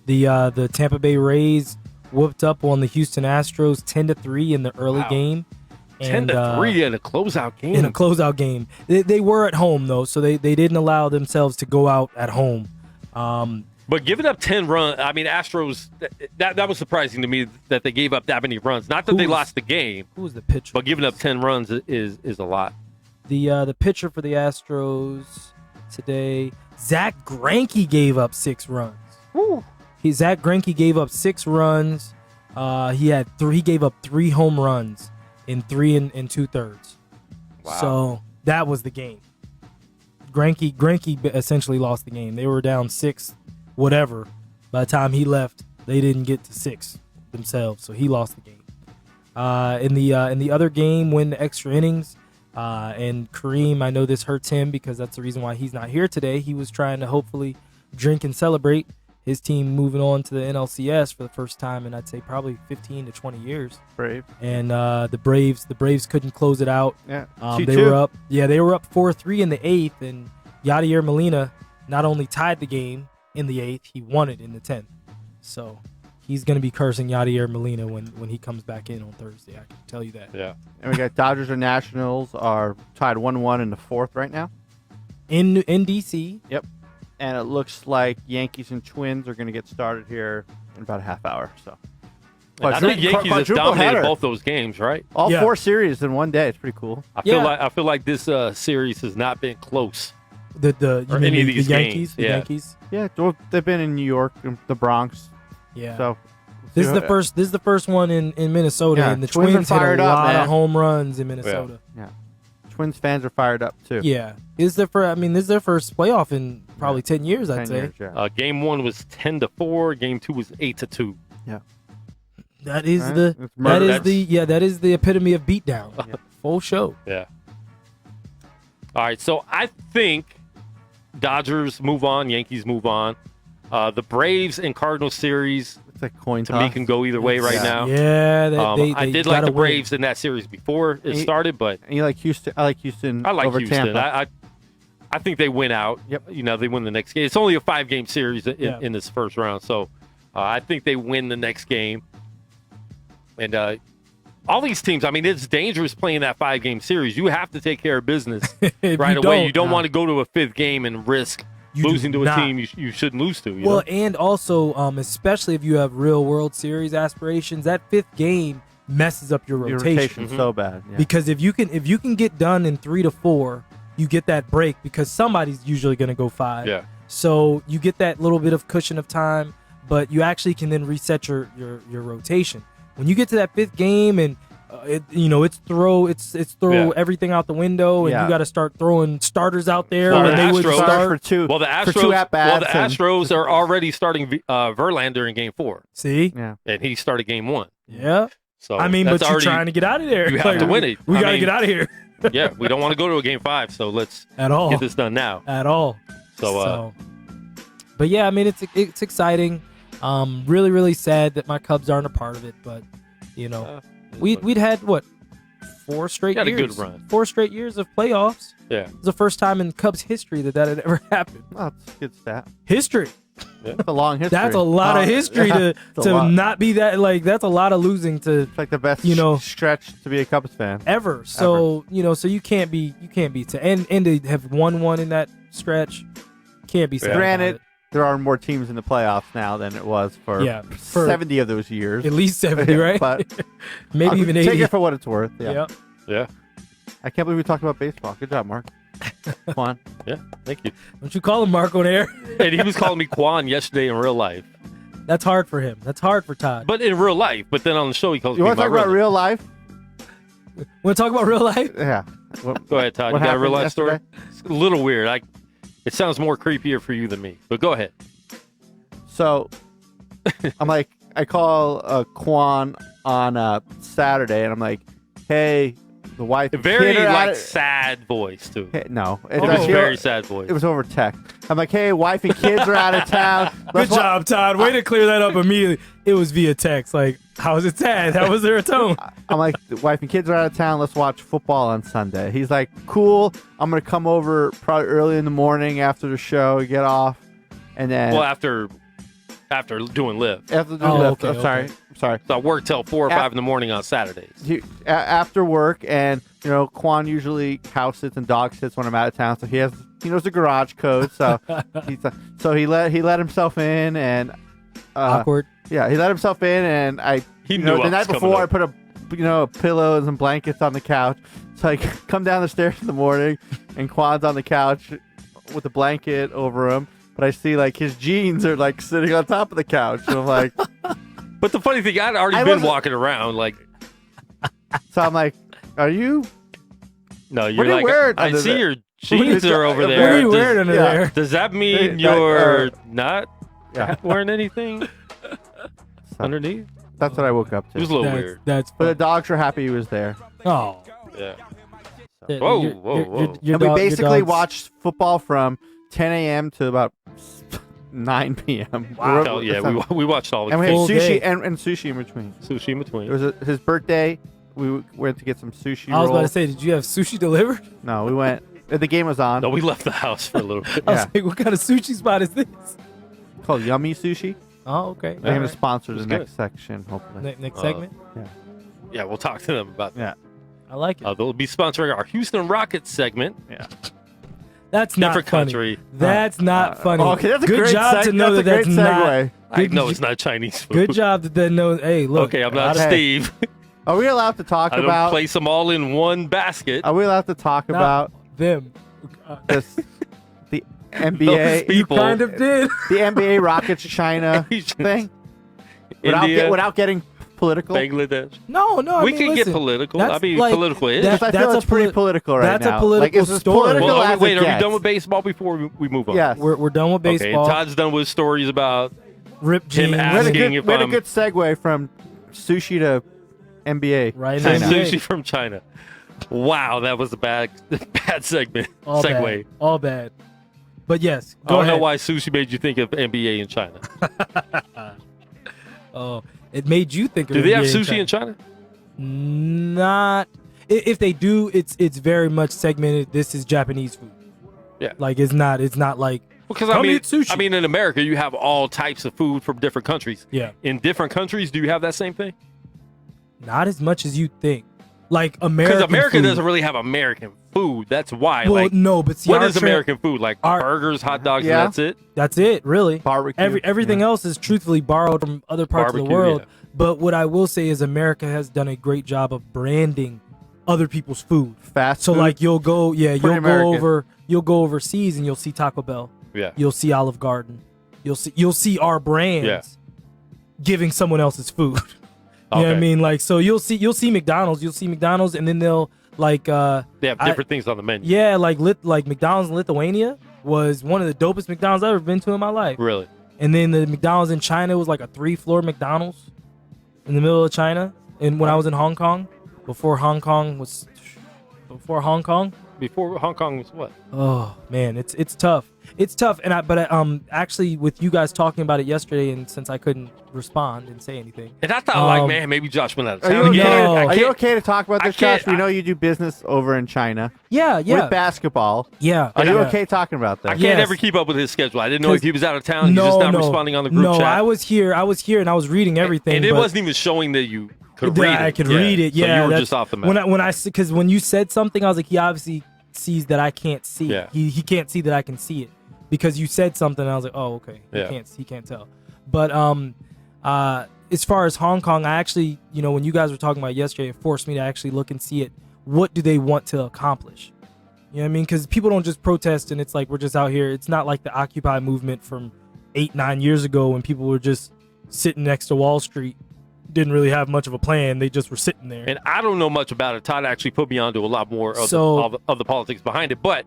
The Tampa Bay Rays whooped up on the Houston Astros 10-3 in the early game. 10-3 in a closeout game. In a closeout game. They were at home, though, so they didn't allow themselves to go out at home. But giving up 10 runs, I mean, Astros, that was surprising to me that they gave up that many runs. Not that they lost the game. Who was the pitcher? But giving up 10 runs is a lot. The pitcher for the Astros today, Zach Greinke gave up 6 runs. Woo. Zach Greinke gave up 6 runs. He gave up 3 home runs in 3 and 2/3. Wow. So that was the game. Greinke essentially lost the game. They were down 6, whatever. By the time he left, they didn't get to 6 themselves, so he lost the game. In the other game, win the extra innings. And Kareem, I know this hurts him because that's the reason why he's not here today. He was trying to hopefully drink and celebrate his team moving on to the NLCS for the first time in, I'd say, probably 15 to 20 years. Brave. And the Braves couldn't close it out. Yeah. They were up 4-3 in the 8th, and Yadier Molina not only tied the game in the 8th, he won it in the 10th. So he's going to be cursing Yadier Molina when he comes back in on Thursday. I can tell you that. Yeah. And we got Dodgers and Nationals are tied 1-1 in the 4th right now. In DC. Yep. And it looks like Yankees and Twins are going to get started here in about a half hour. So, I think Yankees have dominated both those games, right? All 4 series in one day. It's pretty cool. I feel like this series has not been close. Any of these Yankees? The Yankees. Yeah, they've been in New York, the Bronx. Yeah. So this is the first one in Minnesota, and the Twins hit a lot of home runs in Minnesota. Yeah. Twins fans are fired up too. Yeah. This is their first playoff in probably 10 years, I'd say. Game 1 was 10-4. Game 2 was 8-2. Yeah. That is that is the epitome of beatdown. Yeah. Full show. Yeah. All right, so I think Dodgers move on, Yankees move on. The Braves and Cardinals series, it's like coin to me, can go either way right now. Yeah, I did like the Braves in that series before it started, but you like Houston. I like Houston. I like over Houston. Tampa. I think they win out. Yep. They win the next game. It's only a 5-game series in this first round, so I think they win the next game. And all these teams, I mean, it's dangerous playing that 5-game series. You have to take care of business right away. You don't want to go to a 5th game and risk losing to a team you shouldn't lose to. You know? And also, especially if you have real World Series aspirations, that 5th game messes up your rotation. So bad. Yeah. Because if you can get done in 3 to 4, you get that break because somebody's usually going to go 5. Yeah. So you get that little bit of cushion of time, but you actually can then reset your rotation. When you get to that 5th game and it's throw everything out the window, and you got to start throwing starters out there. Well, and they would start for 2. Well, the Astros are already starting Verlander in Game 4. See, and he started Game 1. Yeah. So I mean, but you're trying to get out of there. You have to win it. We got to get out of here. Yeah, we don't want to go to a Game 5, so let's get this done now. At all. So, but yeah, I mean, it's exciting. Really, really sad that my Cubs aren't a part of it, but we'd had 4 straight years. Got a good run. 4 straight years of playoffs. Yeah, it's the first time in Cubs history that had ever happened. Well, that's a good stat. History. Yeah. That's a long history. That's a lot of history to not be that. Like, that's a lot of losing to. It's like the best stretch to be a Cubs fan ever. So so you can't be and to have won one in that stretch, can't be sad. Granted, there are more teams in the playoffs now than it was for 70 of those years. At least 70, right? But maybe even 80. Take it for what it's worth. Yeah. I can't believe we talked about baseball. Good job, Mark. Quan. Yeah, thank you. Don't you call him Mark on air? And he was calling me Quan yesterday in real life. That's hard for him. That's hard for Todd. But in real life. But then on the show, he calls me. You want to talk about real life? Want to talk about real life? Yeah. Go ahead, Todd. You got a real life story? It's a little weird. It sounds more creepier for you than me. But go ahead. So, I'm like, I call Quan on Saturday, and I'm like, hey, the wife. Very sad voice too. Hey, no, it was very sad voice. It was over text. I'm like, hey, wife and kids are out of town. Good job, Todd. Way to clear that up immediately. It was via text. Like, how was it sad? How was there a tone? I'm like, the wife and kids are out of town. Let's watch football on Sunday. He's like, cool. I'm gonna come over probably early in the morning after the show, get off, and then after doing live. After doing live. I'm sorry. So I work till 4 or 5 in the morning on Saturdays. After work, and Quan usually house sits and dog sits when I'm out of town, so he has He knows the garage code, so he let himself in, and Awkward. Yeah, he let himself in, and He knew the what night was coming before I up. put a pillow and some blankets on the couch. So I come down the stairs in the morning, and Quan's on the couch with a blanket over him. But I see like his jeans are like sitting on top of the couch, and I'm like, But the funny thing, I'd already I been wasn't- walking around like. so I'm like, are you? No, What you're are you like, wearing I under see there? your jeans are over What there. What are you Does- wearing under yeah. there? Does that mean Hey, like, you're not Yeah. wearing anything So underneath? that's what I woke up It was a to. little That's, weird. that's But the fun. dogs were happy he was there. Oh. Yeah. Yeah, Whoa, your- whoa, your- whoa. your And we dog- your basically dogs- watched football from 10 a.m. to about 9 p.m. Wow. Oh, yeah, we watched all the And we had Full sushi day. and sushi in between. sushi in between. It was his birthday. We went to get some sushi I was about to rolls. say, did you have sushi delivered? No, we went. The game was on. No, we left the house for a little bit. I was Yeah. like, what kind of sushi spot is this? Called Yummy Sushi. Oh, okay. They're going to Alright. sponsor the It's next good. section, hopefully. Next segment. Yeah, we'll talk to them about that. I like it. They'll be sponsoring our Houston Rockets segment. Yeah. That's not Different funny. country. That's not funny. Okay, that's a good great job to know that's that a great that's not. segue. I Good- know it's not Chinese food. Good job that they know. Hey, look. Okay, I'm not Hey. Steve. Are we allowed to talk I don't about? place them all in one basket. Are we allowed to talk Not about them. this? The Those NBA, people. Kind of did. the NBA Rockets China Asians, thing, India, without getting political. Bangladesh. No. I we mean, can listen, get political. that's I mean, like- political is. that- Because I that's feel a it's pretty poli- political right that's a now. political like, is this story. political Well, as wait, it are we gets? done with baseball before we move on? Yes. We're done with Okay, baseball. Todd's done with stories about Rip Tim jeans. asking if we had a I'm good segue from sushi to NBA. Right in China. the sushi from China. Wow, that was a bad segment. All Segue. bad. All bad. But yes, I go don't ahead. know why sushi made you think of NBA in China. Oh, it made you think of Do they have NBA sushi in China? Not. If they do, it's very much segmented. This is Japanese food. Yeah. Like it's not like Because come eat sushi. I mean, in America, you have all types of food from different countries. Yeah. In different countries, do you have that same thing? Not as much as you think. Like American Because America food. doesn't really have American food. That's why. Well, like, no, but see, what our is American food? Like our- burgers, hot dogs, Yeah. and that's it? That's it, really. Barbecue. Everything Yeah. else is truthfully borrowed from other parts of the Barbecue, world. yeah. But what I will say is America has done a great job of branding other people's food. Fast So food. like you'll go American. you'll go overseas and you'll see Taco Bell. Yeah. You'll see Olive Garden. You'll see our brands Yeah. giving someone else's food. You know what I Okay. mean? Like so you'll see McDonald's, and then they'll like They have different things on the menu. yeah, like McDonald's in Lithuania was one of the dopest McDonald's I've ever been to in my life. Really? And then the McDonald's in China was like a 3-floor McDonald's in the middle of China. And when I was in Hong Kong, before Hong Kong, Before Hong Kong was what? oh man, it's tough. It's tough. And actually with you guys talking about it yesterday, and since I couldn't respond and say anything, And I thought, like, man, maybe Josh went out of Are town you, okay? again. No. I Are you can't- okay to talk about I this, Josh? can't- We know you do business over in China yeah, with basketball. yeah. Are you yeah. okay talking about I that? can't Yes. ever keep up with his schedule. I didn't know if 'Cause- he was out of town. He's just not responding on the group no, chat. I was here, and I was reading everything. and it but wasn't even showing that you could that read it. I could Yeah. read it. Yeah, So you were that's- just off the map. because when you said something, I was like, he obviously sees that I can't see. Yeah. He can't see that I can see it because you said something. And I was like, oh, okay. Yeah. He can't tell. But as far as Hong Kong, I actually, when you guys were talking about it yesterday, it forced me to actually look and see it. What do they want to accomplish? You know what I mean? Because people don't just protest and it's like we're just out here. It's not like the Occupy movement from 8-9 years ago when people were just sitting next to Wall Street, didn't really have much of a plan. They just were sitting there. And I don't know much about it. Todd actually put me onto a lot more of, of the politics behind it. But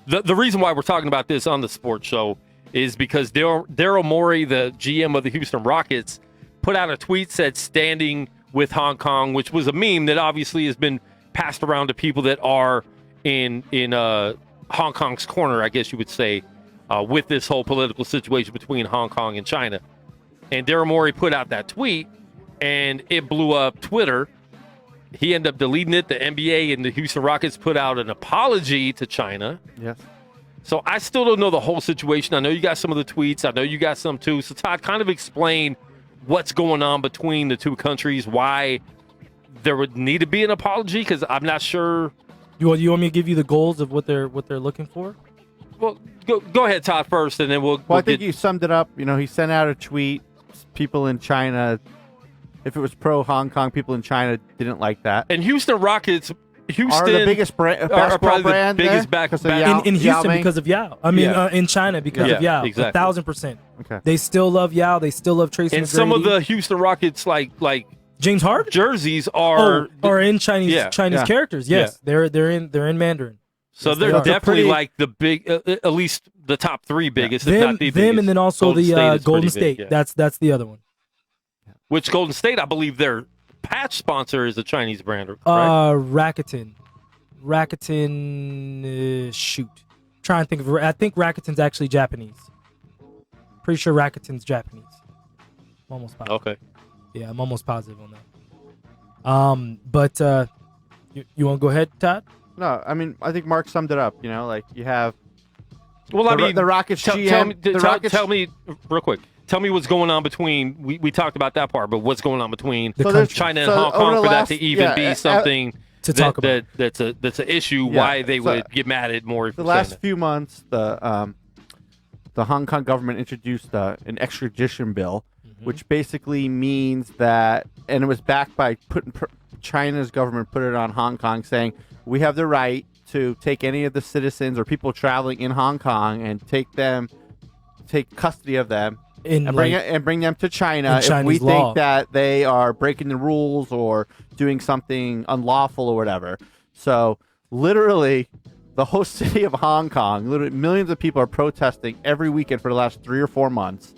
the reason why we're talking about this on the sports show is because Daryl Morey, the GM of the Houston Rockets, put out a tweet, said standing with Hong Kong, which was a meme that obviously has been passed around to people that are in Hong Kong's corner, I guess you would say, with this whole political situation between Hong Kong and China. And Daryl Morey put out that tweet, and it blew up Twitter. He ended up deleting it. The NBA and the Houston Rockets put out an apology to China. Yes. So I still don't know the whole situation. I know you got some of the tweets. I know you got some too. So Todd, kind of explain what's going on between the two countries, why there would need to be an apology, because I'm not sure. You want me to give you the goals of what they're looking for? well, go ahead, Todd, first, and then we'll. Well, I think you summed it up. You know, he sent out a tweet. People in China, if it was pro Hong Kong, people in China didn't like that. And Houston Rockets. Are the biggest basketball probably brand the biggest in Houston Ming? because of Yao. I mean, in China because of Yao. Exactly. 1,000%. Okay. They still love Yao. They still love Tracy And McGrady. some of the Houston Rockets, like James Harden jerseys, are in Chinese characters. Yes, they're in Mandarin. So Yes, they're they are. definitely like the big, at least the top three biggest, if not the biggest. And then also Golden State the is Golden pretty big, State. yeah. That's the other one. Which Golden State, I believe their patch sponsor is a Chinese brand, correct? Rakuten. Shoot, trying to think of. I think Rakuten's actually Japanese. Pretty sure Rakuten's Japanese. I'm almost positive. Okay. Yeah, I'm almost positive on that. But you want to go ahead, Todd? No, I mean, I think Mark summed it up. You know, like you have. Well, I mean, the Rockets GM. Tell me real quick. Tell me what's going on between. We talked about that part, but what's going on between China and Hong Kong for that to even be something to talk about? That's an issue. Why they would get mad at more? The last few months, the Hong Kong government introduced an extradition bill, which basically means that, and it was backed by China's government put it on Hong Kong, saying we have the right to take any of the citizens or people traveling in Hong Kong and take custody of them and bring them to China if we think that they are breaking the rules or doing something unlawful or whatever. So literally, the whole city of Hong Kong, literally millions of people are protesting every weekend for the last 3 or 4 months,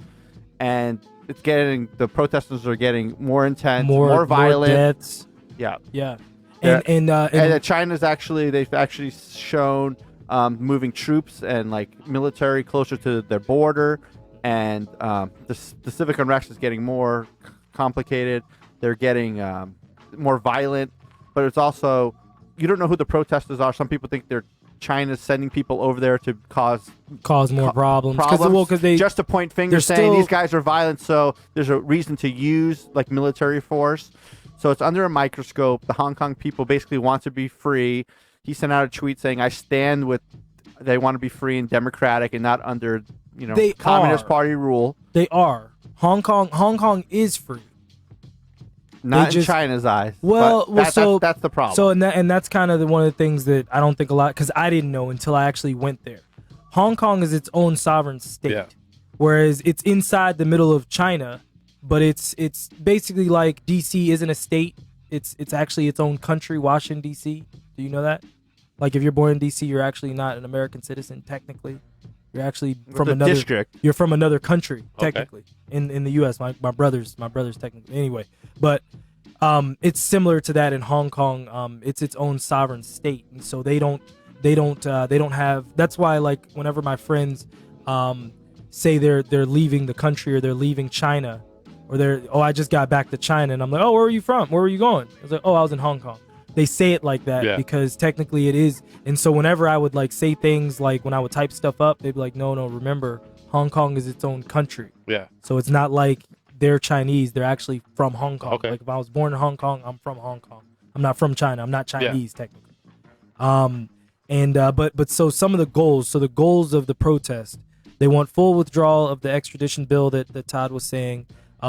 and the protesters are getting more intense, more violent. More deaths. Yeah. And China's they've actually shown moving troops and like military closer to their border, and the civic unrest is getting more complicated. They're getting more violent, but it's also, you don't know who the protesters are. Some people think China's sending people over there to cause more problems. Because they just to point fingers saying these guys are violent, so there's a reason to use like military force. So it's under a microscope. The Hong Kong people basically want to be free. He sent out a tweet saying, I stand with, they want to be free and democratic and not under, Communist Party rule. They are. Hong Kong is free. Not in China's eyes. Well, that's the problem. So and that's kind of one of the things that I don't think a lot, because I didn't know until I actually went there. Hong Kong is its own sovereign state, whereas it's inside the middle of China, but it's basically like DC isn't a state. It's actually its own country, Washington D.C. Do you know that? Like if you're born in DC, you're actually not an American citizen technically. You're actually from another district. You're from another country technically in the U.S. My brother's technically anyway, but it's similar to that in Hong Kong. It's its own sovereign state, and so they don't have. That's why like whenever my friends say they're leaving the country or they're leaving China, or I just got back to China, and I'm like, oh, where are you from? Where were you going? I was like, oh, I was in Hong Kong. They say it like that because technically it is. And so whenever I would like say things like when I would type stuff up, they'd be like, no, remember, Hong Kong is its own country. Yeah. So it's not like they're Chinese. They're actually from Hong Kong. Okay. Like if I was born in Hong Kong, I'm from Hong Kong. I'm not from China. I'm not Chinese technically. But so some of the goals. So the goals of the protest, they want full withdrawal of the extradition bill that Todd was saying.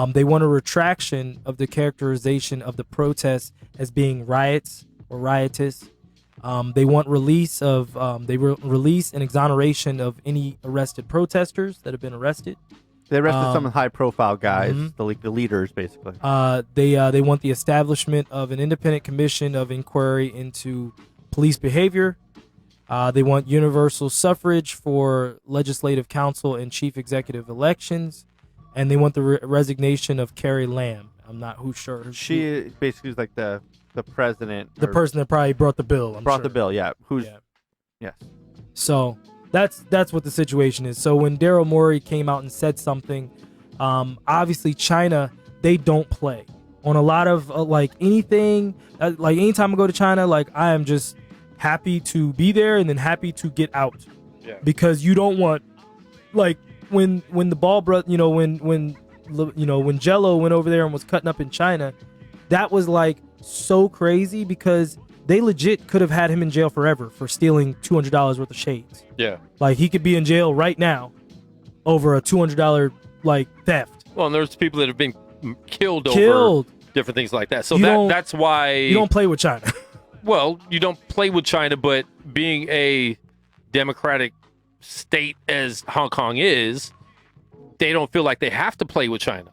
They want a retraction of the characterization of the protests as being riots or riotous. They want release and exoneration of any arrested protesters that have been arrested. They arrested some high-profile guys, the leaders, basically. They want the establishment of an independent commission of inquiry into police behavior. They want universal suffrage for legislative council and chief executive elections. And they want the resignation of Carrie Lam. I'm not sure. She basically is like the president. The person that probably brought the bill. The bill, yeah. Yes. So that's what the situation is. So when Daryl Morey came out and said something, obviously China, they don't play on a lot of like anything. Like anytime I go to China, like I am just happy to be there and then happy to get out. Yeah. Because you don't want like. When the ball when Jello went over there and was cutting up in China, that was like so crazy because they legit could have had him in jail forever for stealing $200 worth of shades. Yeah. Like, he could be in jail right now over a $200 like theft. Well, and there's people that have been killed over different things like that. So that's why you don't play with China. Well, you don't play with China, but being a democratic state as Hong Kong is, they don't feel like they have to play with China.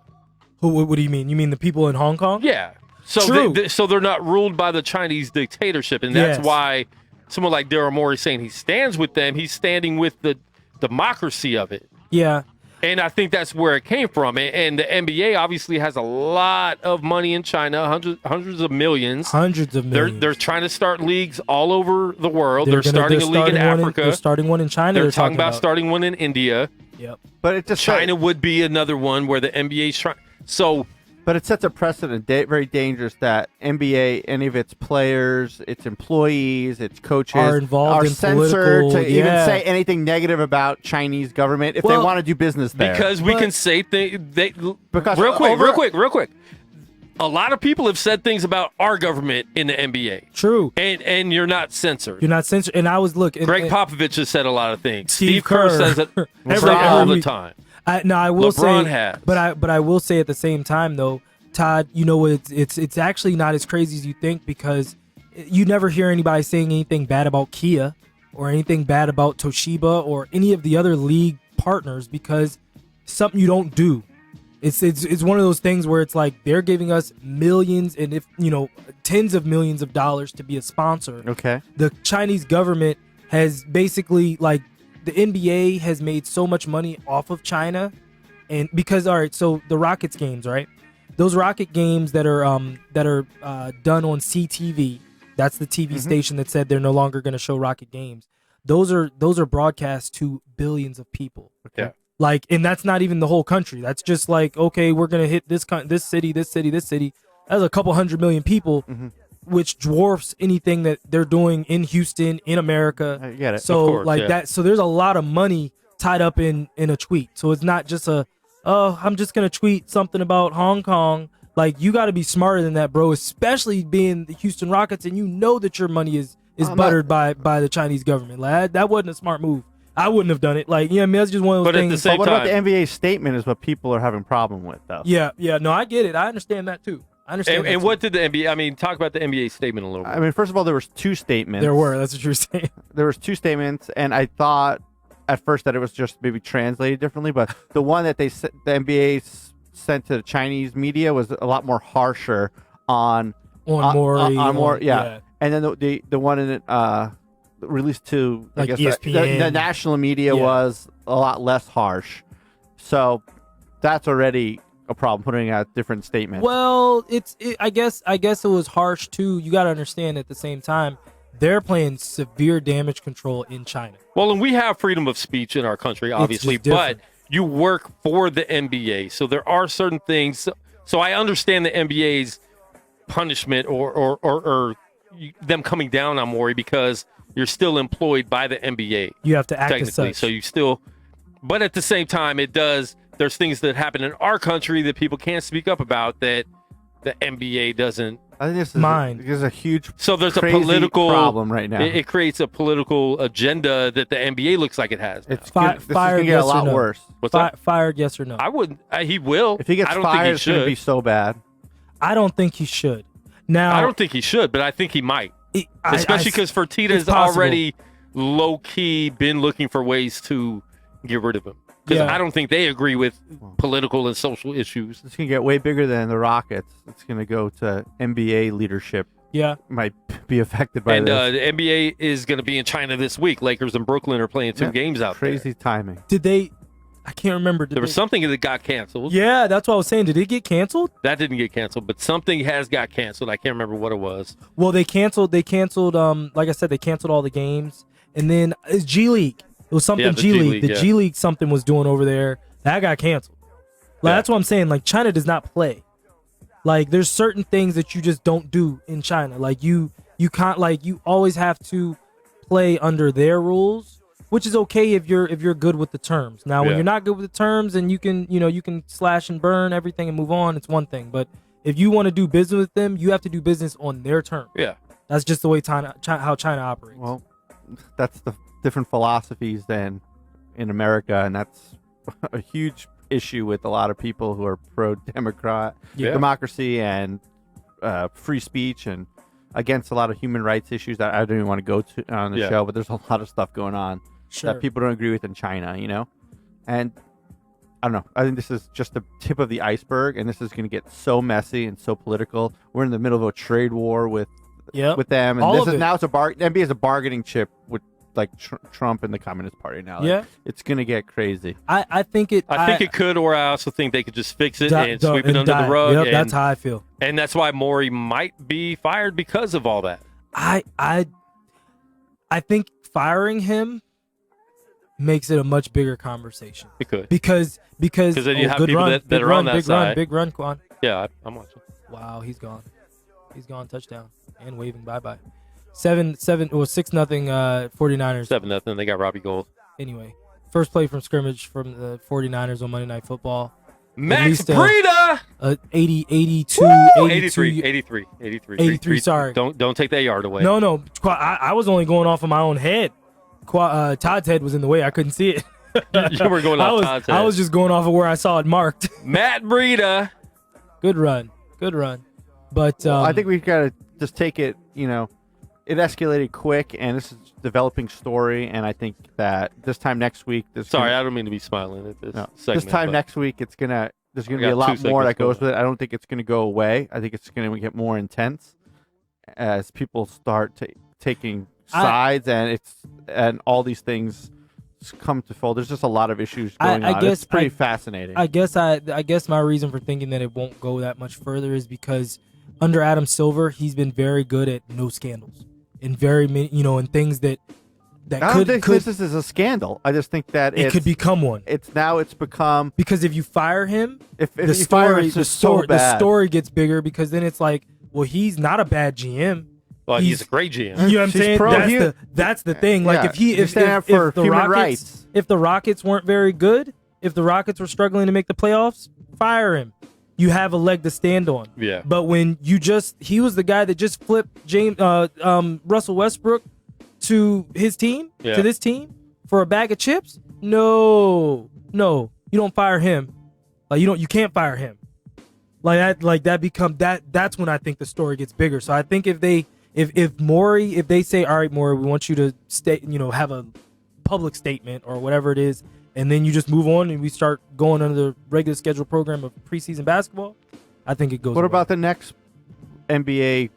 What do you mean? You mean the people in Hong Kong? Yeah. So so they're not ruled by the Chinese dictatorship, and that's why someone like Daryl Morey saying he stands with them, he's standing with the democracy of it. Yeah. And I think that's where it came from. And the NBA obviously has a lot of money in China, hundreds of millions. Hundreds of millions. They're trying to start leagues all over the world. They're starting a league in Africa. They're starting one in China. They're talking about starting one in India. Yep. But it just China would be another one where the NBA's trying. So, but it sets a precedent, very dangerous, that NBA, any of its players, its employees, its coaches are involved in censored to even yeah. say anything negative about Chinese government if they want to do business there. Because we can say things. Because real quick. A lot of people have said things about our government in the NBA. True. And you're not censored. You're not censored. And I was looking. Greg Popovich has said a lot of things. Steve Kerr says it all the time. I will LeBron say, has. but I will say at the same time though, Todd, you know, it's actually not as crazy as you think, because you never hear anybody saying anything bad about Kia or anything bad about Toshiba or any of the other league partners, because something you don't do. It's one of those things where it's like they're giving us millions and tens of millions of dollars to be a sponsor. Okay. The Chinese government has basically, like, the NBA has made so much money off of China, and because, all right, so the Rockets games, right? Those Rocket games that are done on CTV, that's the TV station that said they're no longer going to show Rocket games. Those are broadcast to billions of people. Okay. Like, and that's not even the whole country. That's just like, okay, we're gonna hit this city. That's a couple 100 million people, which dwarfs anything that they're doing in Houston, in America. I get it. So Of course, that. So there's a lot of money tied up in a tweet. So it's not just I'm just gonna tweet something about Hong Kong. Like, you got to be smarter than that, bro. Especially being the Houston Rockets, and you know that your money is buttered by the Chinese government. Like, that wasn't a smart move. I wouldn't have done it. Like, I mean, that's just one of those things. At the same what time, about the NBA statement is what people are having problem with, though. Yeah. No, I get it. I understand that too. And what did the NBA? I mean, talk about the NBA statement a little bit. I mean, first of all, there was two statements. That's what you're saying. There was two statements, and I thought at first that it was just maybe translated differently, but the one that the NBA sent to the Chinese media was a lot more harsher on more. Yeah. And then the one in it released to, like, I guess, ESPN. the national media was a lot less harsh. So that's already a problem, putting out different statements. Well, I guess it was harsh too. You got to understand, at the same time, they're playing severe damage control in China. Well, and we have freedom of speech in our country, obviously, but you work for the NBA, so there are certain things. So I understand the NBA's punishment or them coming down on Morey, because you're still employed by the NBA. You have to act technically, as such. so you still. But at the same time, there's things that happen in our country that people can't speak up about that the NBA doesn't. I think this is a huge. So there's a crazy political problem right now. It creates a political agenda that the NBA looks like it has now. This is going to get a lot worse. What's that? Fired? Yes or no? I wouldn't. He will. If he gets I don't fired, think he it's going to should. be so bad. I don't think he should. Now, I don't think he should, but I think he might. Especially because Fertitta has already low-key been looking for ways to get rid of him. Because I don't think they agree with political and social issues. It's going to get way bigger than the Rockets. It's going to go to NBA leadership. Yeah. Might be affected by this. And the NBA is going to be in China this week. Lakers and Brooklyn are playing two games out there. Crazy timing. Did they... I can't remember. There was something that got canceled. Yeah, that's what I was saying. Did it get canceled? That didn't get canceled, but something has got canceled. I can't remember what it was. Well, they canceled. Like I said, they canceled all the games. And then it's G League. It was something G League. The G League something was doing over there. That got canceled. Like, that's what I'm saying. Like, China does not play. Like, there's certain things that you just don't do in China. Like, you can't, like, you always have to play under their rules, which is okay if you're good with the terms. Now, when you're not good with the terms and you can slash and burn everything and move on, it's one thing. But if you want to do business with them, you have to do business on their terms. Yeah. That's just the way how China operates. Well, that's the different philosophies than in America, and that's a huge issue with a lot of people who are democracy and free speech and against a lot of human rights issues that I don't even want to go to on the show. But there's a lot of stuff going on that people don't agree with in China, and I don't know. I think this is just the tip of the iceberg, and this is going to get so messy and so political. We're in the middle of a trade war with them, and now it's NBA is a bargaining chip with like Trump and the Communist Party now. Like, it's going to get crazy. I think it could, or I also think they could just fix it and sweep it under the rug. Yep, that's how I feel. And that's why Morey might be fired because of all that. I think firing him makes it a much bigger conversation. It could. Because then you have people that are on that side. Big run, Quan. Yeah, I'm watching. Wow, he's gone. He's gone. Touchdown. And waving bye-bye. 6-0 49ers. 7-0. They got Robbie Gould. Anyway, first play from scrimmage from the 49ers on Monday Night Football. Max Breida! 83, sorry. Don't take that yard away. No. I was only going off of my own head. Todd's head was in the way. I couldn't see it. You were going off Todd's head. I was just going off of where I saw it marked. Matt Breida. Good run. But I think we've got to just take it, it escalated quick, and this is a developing story, and I think that this time next week... I don't mean to be smiling at this segment. This time next week, there's going to be a lot more that goes with it. I don't think it's going to go away. I think it's going to get more intense as people start taking sides, and all these things come to fold. There's just a lot of issues going on. It's pretty fascinating. I guess my reason for thinking that it won't go that much further is because under Adam Silver, he's been very good at no scandals and very many, in things that I don't think this is a scandal. I just think that it could become one. It's become, because if you fire him, the story gets bigger, because then it's like, well, he's not a bad GM. Well, he's a great GM. You know what I'm saying? That's the thing. Like if the Rockets weren't very good, if the Rockets were struggling to make the playoffs, fire him. You have a leg to stand on. Yeah. But when he was the guy that just flipped Russell Westbrook to his team, to this team for a bag of chips. No, you don't fire him. Like you can't fire him. That's when I think the story gets bigger. So I think if they say, all right, Morey, we want you to have a public statement or whatever it is, and then you just move on and we start going under the regular schedule program of preseason basketball, I think it goes. What about the next NBA,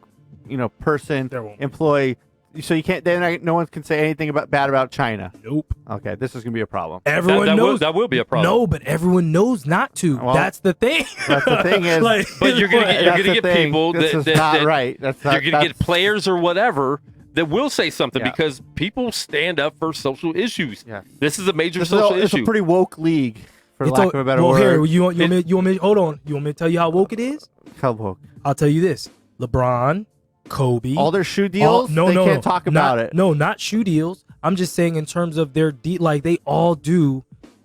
person, employee? So you can't. Then no one can say anything bad about China. Nope. Okay, this is gonna be a problem. Everyone knows that will be a problem. No, but everyone knows not to. Well, that's the thing. That's the thing is, but you're gonna get people. This is not right. You're gonna get players or whatever that will say something because people stand up for social issues. Yeah. This is a major social issue. It's a pretty woke league, for lack of a better word. Here, you want me? Hold on. You want me to tell you how woke it is? How woke? I'll tell you this: LeBron, Kobe, all their shoe deals. They can't talk about it. No, not shoe deals. I'm just saying in terms of their they all do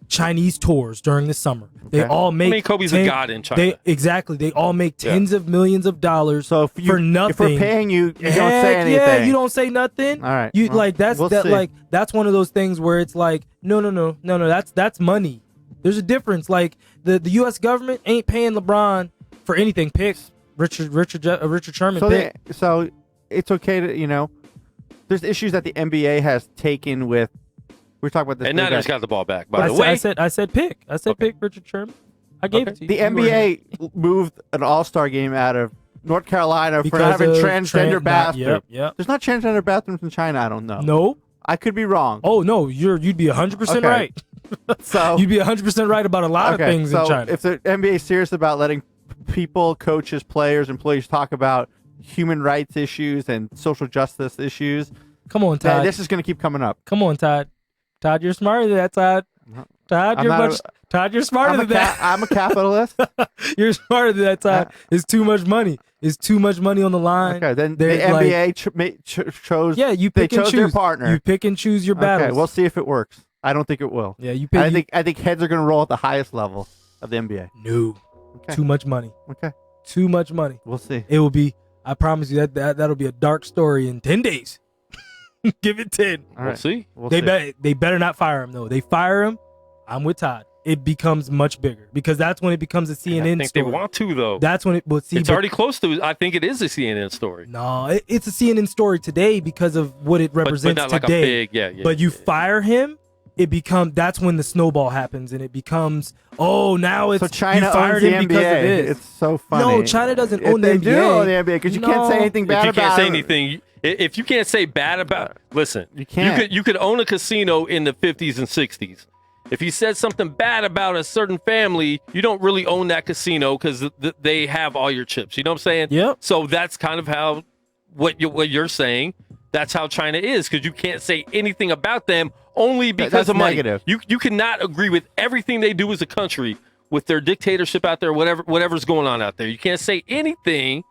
Chinese tours during the summer. Okay. They all make. Kobe's a god in China. They all make tens of millions of dollars for nothing. If we're paying you, you don't say anything. Yeah, you don't say nothing. All right. That's one of those things where it's like, no. That's money. There's a difference. Like the U.S. government ain't paying LeBron for anything. Picks Richard Sherman. So it's okay to There's issues that the NBA has taken with. We're talking about this. And Niners got the ball back. By the way, I said pick. Pick Richard Sherman. I gave it to you. The NBA moved an All-Star game out of North Carolina for having transgender bathrooms. Yep. There's not transgender bathrooms in China. I don't know. No, I could be wrong. Oh no, you'd be 100% right. So you'd be 100% right about a lot of things in China. If the NBA is serious about letting people, coaches, players, employees talk about human rights issues and social justice issues, come on, Todd. This is going to keep coming up. Come on, Todd. Todd, you're smarter than that, Todd. Todd, you're smarter than that. I'm a capitalist. You're smarter than that, Todd. It's too much money. It's too much money on the line. Okay, then the NBA chose. Yeah, you pick and choose their partner. You pick and choose your battles. Okay, we'll see if it works. I don't think it will. Yeah, you pick. I think heads are going to roll at the highest level of the NBA. No, too much money. Okay, too much money. We'll see. It will be I promise you that'll be a dark story in 10 days. Give it 10. All We'll see. They better not fire him though. They fire him, I'm with Todd. It becomes much bigger because that's when it becomes a CNN I think story. they want to though. That's when it's already close to. I think it is a CNN story. No, it's a CNN story today because of what it represents but not today. Like a big, but you fire him, that's when the snowball happens and it becomes now it's so China you fired owns the him NBA. because of this. It's so funny. No, China doesn't own the They NBA. do own the NBA because you can't say anything bad If you can't about say it. anything, if you can't say bad about, listen, You can't. You could own a casino in the 50s and 60s. If you said something bad about a certain family, you don't really own that casino because they have all your chips. You know what I'm saying? Yep. So that's kind of how what you're saying. That's how China is because you can't say anything about them only because That's of money. negative. You cannot agree with everything they do as a country with their dictatorship out there, whatever's going on out there. You can't say anything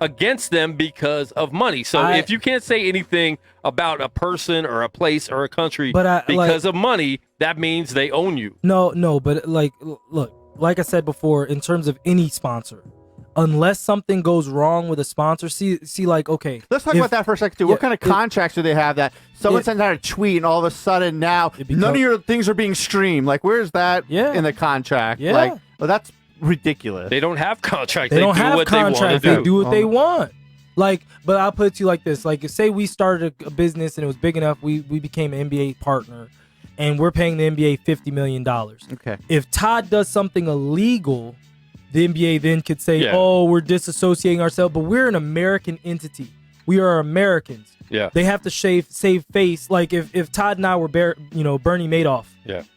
against them because of money. So if you can't say anything about a person or a place or a country because of money, that means they own you. No, but look, like I said before, in terms of any sponsor, unless something goes wrong with a sponsor, okay. Let's talk about that for a second too. What kind of contracts do they have that someone sends out a tweet and all of a sudden now none of your things are being streamed? Like, where's that in the contract? Yeah. Like, well, that's ridiculous. They don't have contracts. They don't have contracts. They do what they want. But I'll put it to you like this. Like, say we started a business and it was big enough, we became an NBA partner, and we're paying the NBA $50 million. Okay. If Todd does something illegal, the NBA then could say, we're disassociating ourselves, but we're an American entity. We are Americans. Yeah. They have to save face. Like if Todd and I were Bernie Madoff,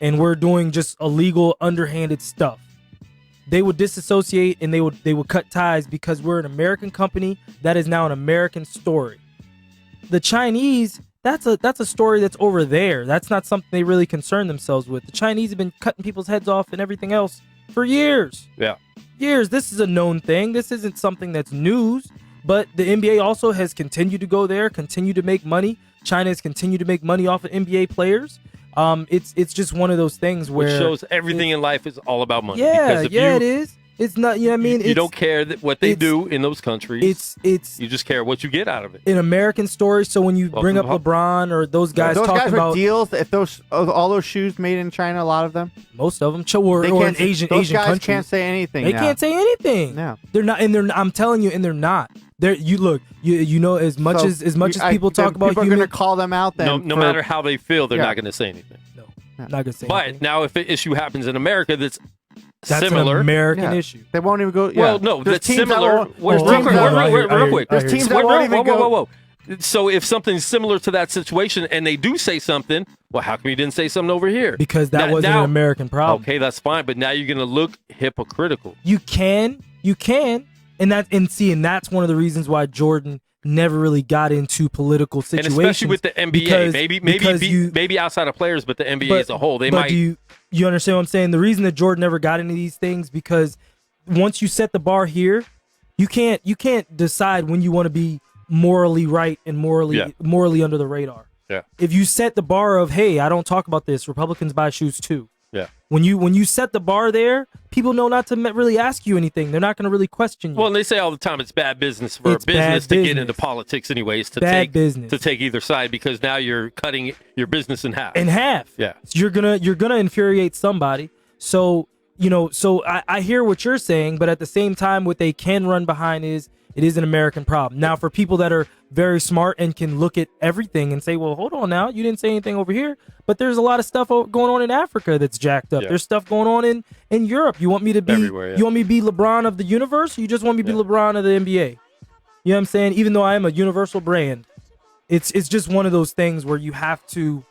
and we're doing just illegal, underhanded stuff, they would disassociate and they would cut ties because we're an American company that is now an American story. The Chinese, that's a story that's over there. That's not something they really concern themselves with. The Chinese have been cutting people's heads off and everything else for years. Yeah. Years. This is a known thing. This isn't something that's news. But the NBA also has continued to go there, continue to make money. China has continued to make money off of NBA players. It's just one of those things where which shows everything in life is all about money. Yeah, it is. It's not. You know what I mean? You don't care what they do in those countries. It's you just care what you get out of it. An American story. So when you bring up LeBron or those guys talking about deals, if all those shoes made in China, a lot of them, most of them, or in Asian guys countries, can't say anything. They can't say anything. No, they're not, and I'm telling you, and they're not. You look, you know, as much as people talk about, people are going to call them out. Then no matter how they feel, they're not going to say anything. No, not going to say. But anything. now, if an issue happens in America that's an similar, American issue. They won't even go. Well, no, that's similar. Real quick. There's teams that won't even go. Whoa. So if something's similar to that situation and they do say something, well, how come you didn't say something over here? Because that wasn't an American problem. Okay, that's fine. But now you're going to look hypocritical. You can, and that's one of the reasons why Jordan never really got into political situations, and especially with the NBA. Maybe outside of players, but the NBA as a whole, they might. Do you understand what I'm saying? The reason that Jordan never got into these things because once you set the bar here, you can't decide when you want to be morally right and morally under the radar. Yeah. If you set the bar of, hey, I don't talk about this, Republicans buy shoes too. Yeah. When you set the bar there, people know not to really ask you anything. They're not going to really question you. Well, and they say all the time it's bad business for a business to get into politics anyways, to take either side, because now you're cutting your business in half. Yeah. So you're gonna infuriate somebody. So I hear what you're saying, but at the same time, what they can run behind is it is an American problem. Now, for people that are very smart and can look at everything and say, well, hold on now, you didn't say anything over here, but there's a lot of stuff going on in Africa that's jacked up. Yeah. There's stuff going on in Europe. You want me to be You want me to be LeBron of the universe, or you just want me to be LeBron of the NBA? You know what I'm saying? Even though I am a universal brand, it's just one of those things where you have to,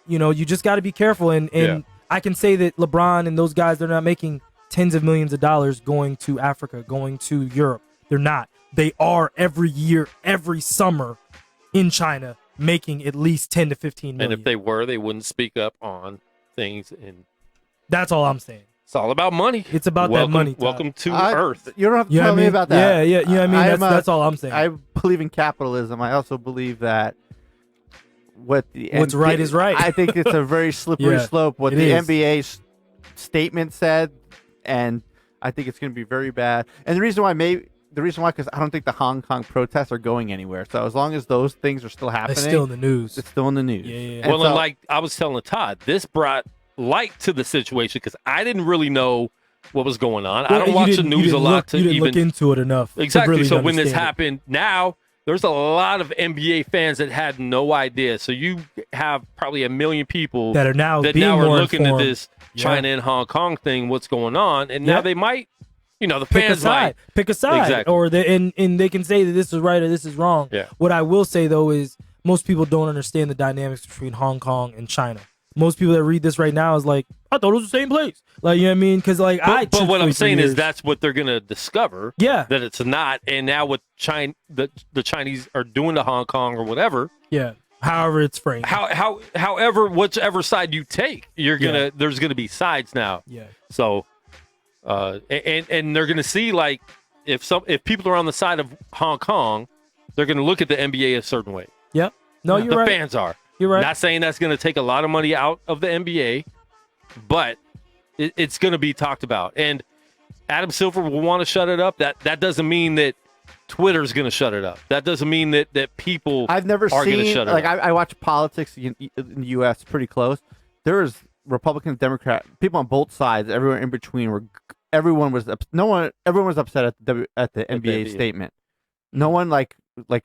you just got to be careful. And I can say that LeBron and those guys, they're not making tens of millions of dollars going to Africa, going to Europe. They're not. They are every year, every summer in China, making at least 10 to 15 million. And if they were, they wouldn't speak up on things. And that's all I'm saying. It's all about money. It's about that money. Todd. Welcome to Earth. You don't have to tell me about that. Yeah. You know what I mean? That's all I'm saying. I believe in capitalism. I also believe that what's right is right. I think it's a very slippery slope. What the NBA's statement said, and I think it's going to be very bad. And the reason why the reason why, because I don't think the Hong Kong protests are going anywhere. So as long as those things are still happening, It's still in the news. It's still in the news. Yeah. And Well, so- and like I was telling Todd, this brought light to the situation because I didn't really know what was going on. I don't watch the news a lot to you didn't even look into it enough. to exactly. really So when this understand it. happened, now there's a lot of NBA fans that had no idea. So you have probably 1 million people that are now that being now are more looking informed. at this China and Hong Kong thing, what's going on, and now Yep. they might, the Pick a fans side. might Pick a side. Exactly. Or and they can say that this is right or this is wrong. Yeah. What I will say though is most people don't understand the dynamics between Hong Kong and China. Most people that read this right now is like, I thought it was the same place. Like, you know what I mean? Because like But what I'm truthfully, for saying is years- that's what they're going to discover. Yeah. That it's not. And now what the Chinese are doing to Hong Kong or whatever, yeah. However it's framed. however, whichever side you take, there's going to be sides now. Yeah. So, and they're going to see like if people are on the side of Hong Kong, they're going to look at the NBA a certain way. Yep. No, you're the right. fans are. You're right. Not saying that's going to take a lot of money out of the NBA, but it's going to be talked about. And Adam Silver will want to shut it up. That doesn't mean that Twitter's going to shut it up. That doesn't mean that people I've never are going to seen shut it like up. I watch politics in the U.S. pretty close. There was Republican, Democrat, people on both sides, everyone in between. Everyone was upset at the NBA statement. No one like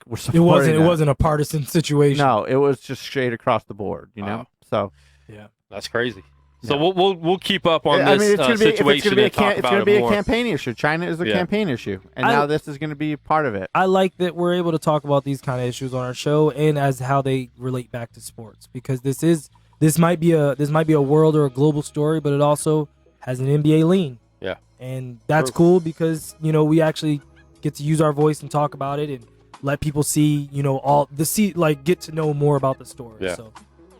was supporting It wasn't a partisan situation. No, it was just straight across the board. You know, so Yeah. That's crazy. So we'll keep up on this I mean, it's going to be situation and talk it's about going to be it a more. campaign issue. China is a campaign issue, and now this is going to be part of it. I like that we're able to talk about these kind of issues on our show and as how they relate back to sports, because this might be a world or a global story, but it also has an NBA lean. Yeah. And that's cool because, we actually get to use our voice and talk about it and let people see, get to know more about the story. Yeah. So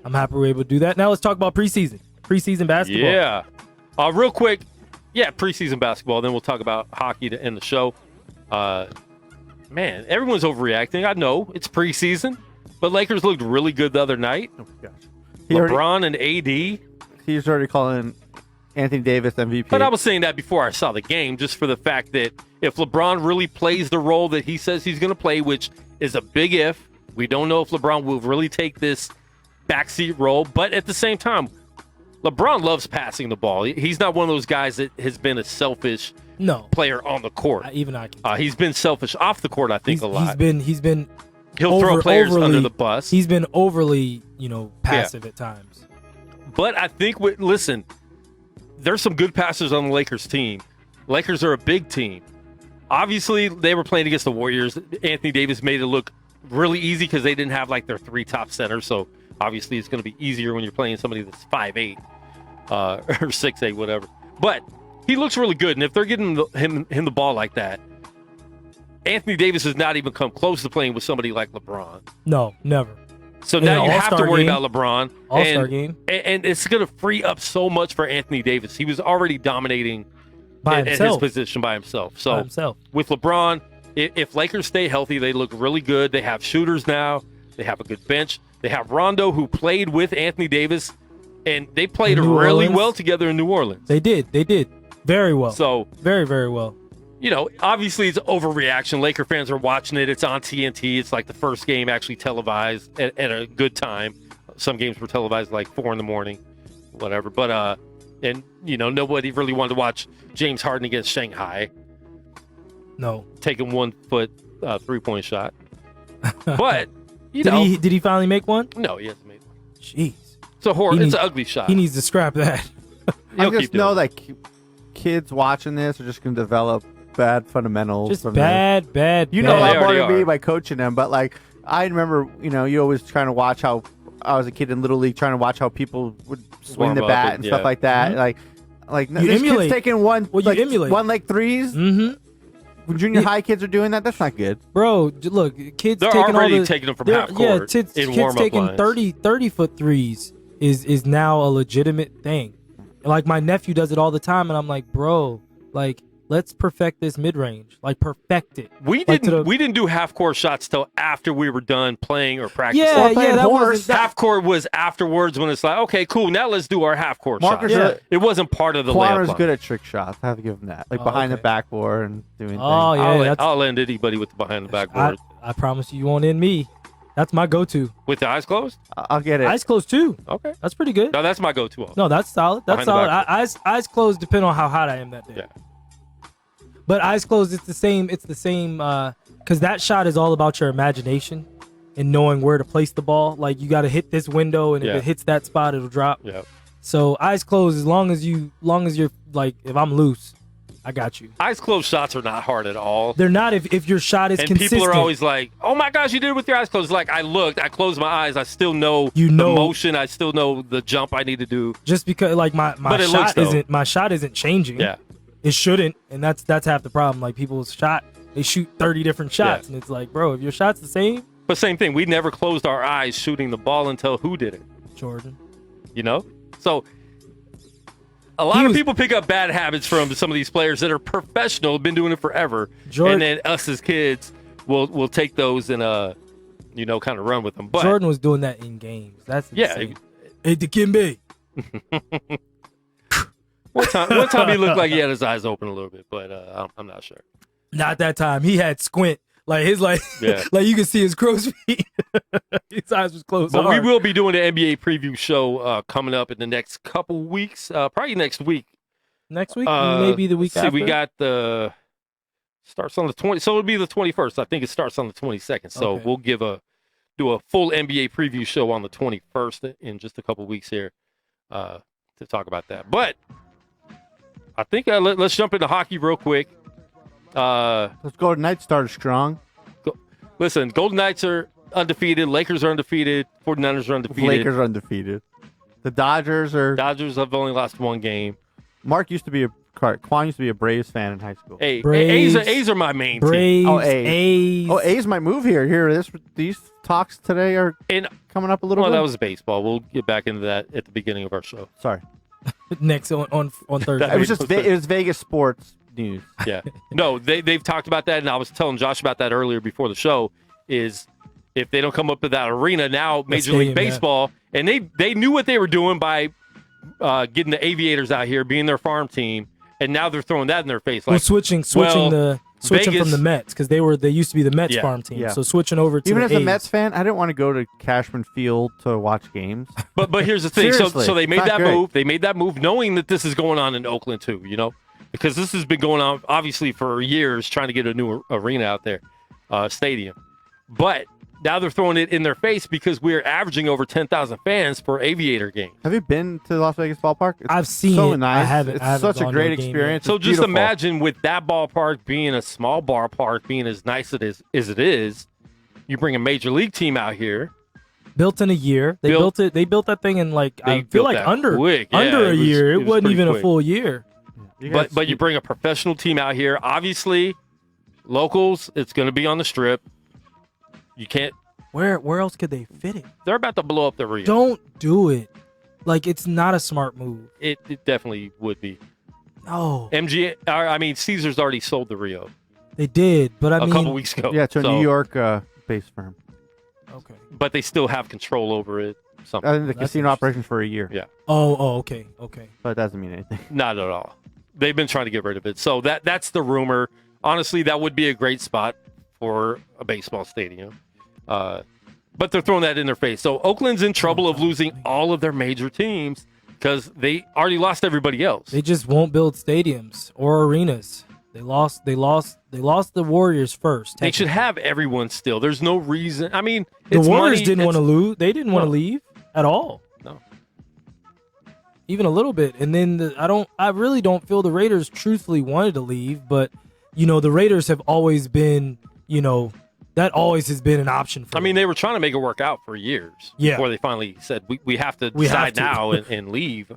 I'm happy we're able to do that. Now let's talk about preseason basketball. Yeah. Real quick, preseason basketball. Then we'll talk about hockey to end the show. Man, everyone's overreacting. I know it's preseason, but Lakers looked really good the other night. Oh my gosh. LeBron and AD. He's already calling Anthony Davis MVP. But I was saying that before I saw the game, just for the fact that if LeBron really plays the role that he says he's going to play, which is a big if, we don't know if LeBron will really take this backseat role. But at the same time, LeBron loves passing the ball. He's not one of those guys that has been a selfish player on the court. Even I can. He's been selfish off the court, I think, a lot. He's been. He'll throw players under the bus. He's been overly, passive at times. But I think, listen, there's some good passers on the Lakers team. Lakers are a big team. Obviously, they were playing against the Warriors. Anthony Davis made it look really easy because they didn't have their three top centers. So obviously, it's going to be easier when you're playing somebody that's 5'8", or 6'8", whatever. But he looks really good, and if they're getting him the ball like that, Anthony Davis has not even come close to playing with somebody like LeBron. No, never. So In now an you have to All-Star worry game. about LeBron. All-Star game. And it's going to free up so much for Anthony Davis. He was already dominating By at his himself. position by himself. So By himself. with LeBron, if Lakers stay healthy, they look really good. They have shooters now. They have a good bench. They have Rondo, who played with Anthony Davis, and they played In New really Orleans. well together in New Orleans. They did very well. So very, very well. Obviously it's overreaction. Laker fans are watching it. It's on TNT. It's like the first game actually televised at a good time. Some games were televised 4 a.m, whatever. But nobody really wanted to watch James Harden against Shanghai. No, taking 1 foot 3-point shot. But did he finally make one? No, he hasn't made one. Jeez, it's an ugly shot. He needs to scrap that. I just know that kids watching this are just going to develop bad fundamentals. Just from bad. You know a lot They more already than me are. by coaching them, but I remember, you always trying to watch how I was a kid in Little League, trying to watch how people would swing Warm the up bat and- and yeah. stuff like that. You this emulate. kid's taking one emulate. one leg threes. Mm-hmm. When junior high kids are doing that, that's not good. Bro, look, kids They're taking already all the, taking them from they're- half court kids in warm-up taking lines. 30-foot threes is now a legitimate thing. My nephew does it all the time, and I'm like, bro, let's perfect this mid range, like perfect it. We didn't do half court shots till after we were done playing or practicing. That wasn't half court was afterwards when it's like, okay, cool, now let's do our half court shots. It wasn't part of the layup. Quanner's good at trick shots. I have to give him that, like behind the backboard and doing. Oh things. yeah, I'll end anybody with the behind the backboard. I promise you won't end me. That's my go-to. With the eyes closed? I'll get it. Eyes closed too. Okay, that's pretty good. No, that's my go-to. Also. No, that's solid. That's Behind solid. Eyes closed depend on how hot I am that day. Yeah. But eyes closed, it's the same. Because that shot is all about your imagination and knowing where to place the ball. Like you got to hit this window, and if it hits that spot, it'll drop. Yeah. So eyes closed, as long as you're like, if I'm loose, I got you. Eyes closed shots are not hard at all. They're not if your shot is consistent. And people are always like, "Oh my gosh, you did it with your eyes closed." Like I looked, I closed my eyes, I still know the motion, I still know the jump I need to do. Just because like my shot isn't changing. Yeah. It shouldn't, and that's half the problem. Like people's shot, they shoot 30 different shots, and it's like, bro, if your shot's the same. But same thing, we never closed our eyes shooting the ball until who did it? Jordan. You know? So a lot of people pick up bad habits from some of these players that are professional, have been doing it forever. Jordan, and then us as kids will take those and kind of run with them. But Jordan was doing that in games. That's insane. Hey, Dikembe. One time he looked like he had his eyes open a little bit, but I'm not sure. Not that time. He had squint. Like like you can see his crow's feet. His eyes was closed. But we will be doing an NBA preview show coming up in the next couple weeks. Probably next week. Next week? Maybe the week after? We got starts on the 20th. So it'll be the 21st. I think it starts on the 22nd. So we'll do a full NBA preview show on the 21st in just a couple weeks here to talk about that. But I think let's jump into hockey real quick. Let's go. Knights started strong. Listen, Golden Knights are undefeated. Lakers are undefeated. 49ers are undefeated. Lakers are undefeated. The Dodgers have only lost one game. Quan used to be a Braves fan in high school. Hey, A's are my main team. A's might move here. These talks today are coming up a little bit. That was baseball. We'll get back into that at the beginning of our show. Sorry. Next on Thursday. It was Vegas sports news. Yeah. No, they've talked about that, and I was telling Josh about that earlier before the show, is if they don't come up with that arena now, Major League Baseball, and they knew what they were doing by getting the Aviators out here, being their farm team, and now they're throwing that in their face. Like, switching Vegas, from the Mets, because they used to be the Mets farm team. Yeah. So switching over to even as A's. a Mets fan, I didn't want to go to Cashman Field to watch games. But here's the thing. So they made that move. They made that move knowing that this is going on in Oakland too, because this has been going on obviously for years, trying to get a new arena out there, stadium. But now they're throwing it in their face because we're averaging over 10,000 fans per Aviator game. Have you been to the Las Vegas ballpark? I've seen so it. Nice. I haven't. It's such a great experience. So just imagine with that ballpark being a small ballpark, being as nice as it is, you bring a major league team out here. Built in a year. They built that thing in I feel like under a year. It wasn't even a full year. But you bring a professional team out here. Obviously, locals, it's going to be on the Strip. You can't. Where else could they fit it? They're about to blow up the arena. Don't do it. It's not a smart move. It definitely would be. No. Caesars already sold the Rio. They did, but a couple weeks ago. Yeah, to a New York based firm. Okay. But they still have control over it. I think the casino operations for a year. Yeah. Oh, okay. But it doesn't mean anything. Not at all. They've been trying to get rid of it. So that's the rumor. Honestly, that would be a great spot for a baseball stadium. But they're throwing that in their face. So Oakland's in trouble of losing all of their major teams because they already lost everybody else. They just won't build stadiums or arenas. They lost the Warriors first. They should have everyone still. There's no reason. The Warriors didn't want to lose. They didn't want to leave at all. No. Even a little bit. And then I really don't feel the Raiders truthfully wanted to leave, but the Raiders have always been, that always has been an option for them. They were trying to make it work out for years before they finally said, we have to decide now and leave.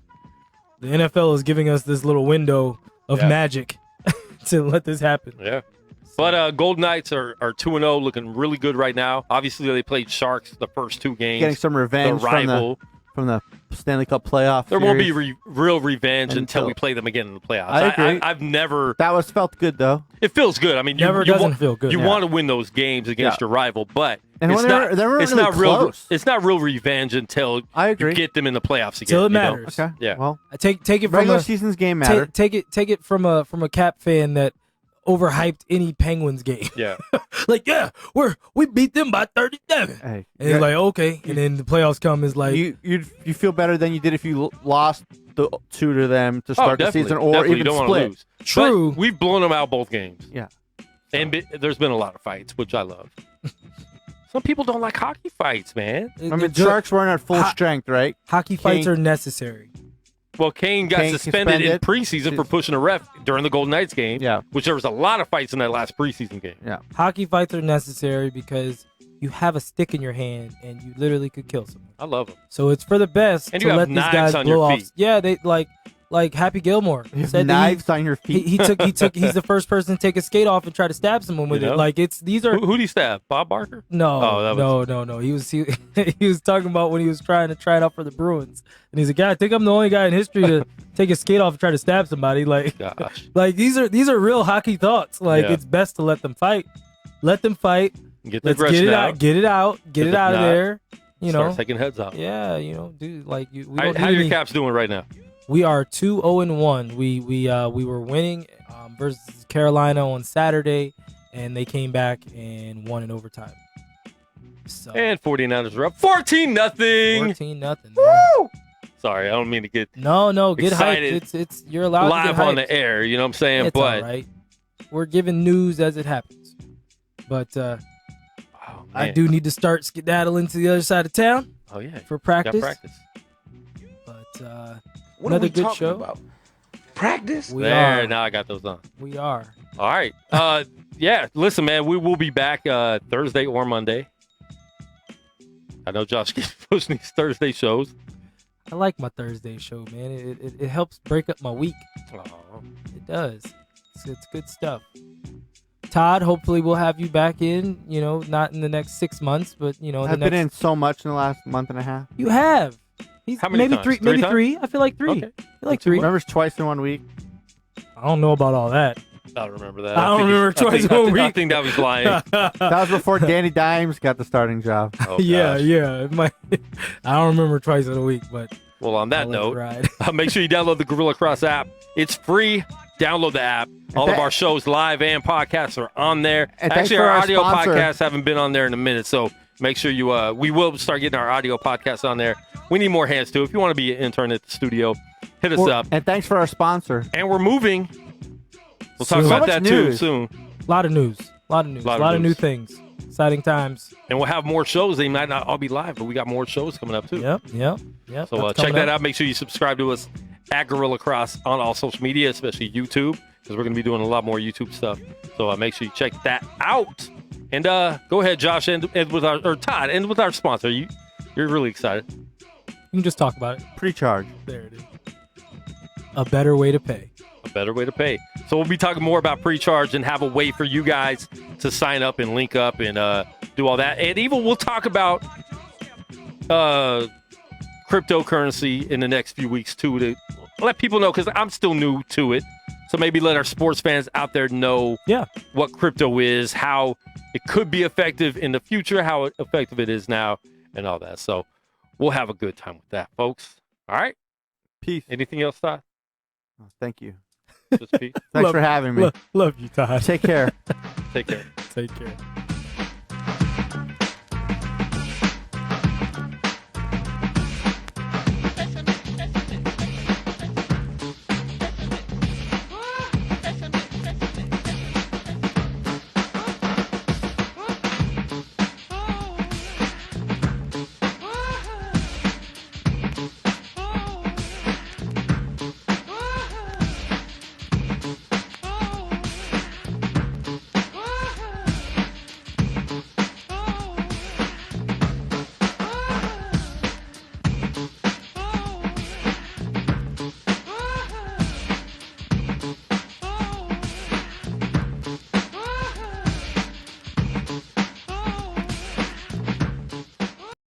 The NFL is giving us this little window of magic to let this happen. Yeah. But Golden Knights are 2-0, looking really good right now. Obviously, they played Sharks the first two games. Getting some revenge the rival. from the Stanley Cup playoff. There won't be series. real revenge until we play them again in the playoffs. I agree. I've never. That was felt good though. It feels good. I mean, Never doesn't feel good. You Yeah. want to win those games against your rival, but And it's when not. they were It's really not real. close. It's not real revenge until I agree. you get them in the playoffs again. Till it you know? matters. Okay. Yeah. Well, I take it from regular a season's game matter. take it from a Cap fan that overhyped any Penguins game. Yeah. Like, yeah, we beat them by 37. Hey, And he's like, okay. And then the playoffs come is like, you feel better than you did if you lost the 2 to them to start the definitely, season, or definitely. even You don't want to split. lose. True. But we've blown them out both games. Yeah. And there's been a lot of fights, which I love. Some people don't like hockey fights, man. I mean, Sharks weren't at full strength, right? Hockey fights are necessary. Well, Kane got suspended in preseason for pushing a ref during the Golden Knights game. Yeah. Which there was a lot of fights in that last preseason game. Yeah. Hockey fights are necessary because you have a stick in your hand and you literally could kill someone. I love them. So it's for the best And to you have let these knives guys on blow your off. feet. Yeah, they like Happy Gilmore You have said that knives on your feet. He took he's the first person to take a skate off and try to stab someone with You know? it. Like these are Who do you stab? Bob Barker? no, Oh, that was- no. He was talking about when he was trying to try it out for the Bruins, and he's like, "Yeah, I think I'm the only guy in history to take a skate off and try to stab somebody." Like, Gosh. like these are real hockey thoughts. Like, Yeah. it's best to let them fight. Let them fight. Get the Let's aggression get it out. out. Get it out. Get it out of Nah. there. You know. Start taking heads off. Yeah, dude. Like, we How don't are need your any- Caps doing right now? We are 2-0-1. We were winning versus Carolina on Saturday, and they came back and won in overtime. So And 49ers are up 14-0. 14-0. Woo! Sorry, I don't mean to get No, get Excited. hyped. It's you're allowed to live get on hyped. the air. You know what I'm saying? It's But all right. We're giving news as it happens. But oh, I man. do need to start skedaddling to the other side of town Oh yeah. for Got practice. practice. But What another are we good talking show. about? Practice? We There, are. now I got those on. We are. All right. Yeah, listen, man, we will be back Thursday or Monday. I know Josh keeps pushing these Thursday shows. I like my Thursday show, man. It helps break up my week. Oh, It does. It's good stuff. Todd, hopefully we'll have you back in, not in the next 6 months, but, in I've the been next... in so much in the last month and a half. You have. He's How many maybe times? three, Three maybe times? three. I feel like three. Okay. I feel like three. Remember, it's twice in 1 week. I don't know about all that. I don't remember that. I don't think remember he's- I twice think- in I a think- I week. think that was lying. That was before Danny Dimes got the starting job. Oh, Yeah. gosh. It might, I don't remember twice in a week, but Well, on that I'll let it note, ride. make sure you download the Guerilla Cross app. It's free. Download the app. All of our shows, live and podcasts, are on there. And thanks Actually, for our our audio sponsor. podcasts haven't been on there in a minute, so make sure you. We will start getting our audio podcasts on there. We need more hands too. If you want to be an intern at the studio, hit us up. And thanks for our sponsor. And we're moving. We'll talk Soon. about So that much too news. soon. A lot of news. A lot of new news. things. Exciting times. And we'll have more shows. They might not all be live, but we got more shows coming up too. Yep. So That's check coming that up. out. Make sure you subscribe to us at Guerilla Cross on all social media, especially YouTube, because we're going to be doing a lot more YouTube stuff. So make sure you check that out. And go ahead, Josh, end with Todd, end with our sponsor. You're really excited. You can just talk about it. Pre-charge. There it is. A better way to pay. A better way to pay. So we'll be talking more about preCharge and have a way for you guys to sign up and link up and do all that. And even we'll talk about cryptocurrency in the next few weeks too, to let people know, because I'm still new to it. So maybe let our sports fans out there know what crypto is, how it could be effective in the future, how effective it is now, and all that. So we'll have a good time with that, folks. All right? Peace. Anything else, Todd? Thank you. Just peace. Thanks for having me. Love you, Todd. Take care. Take care. Take care.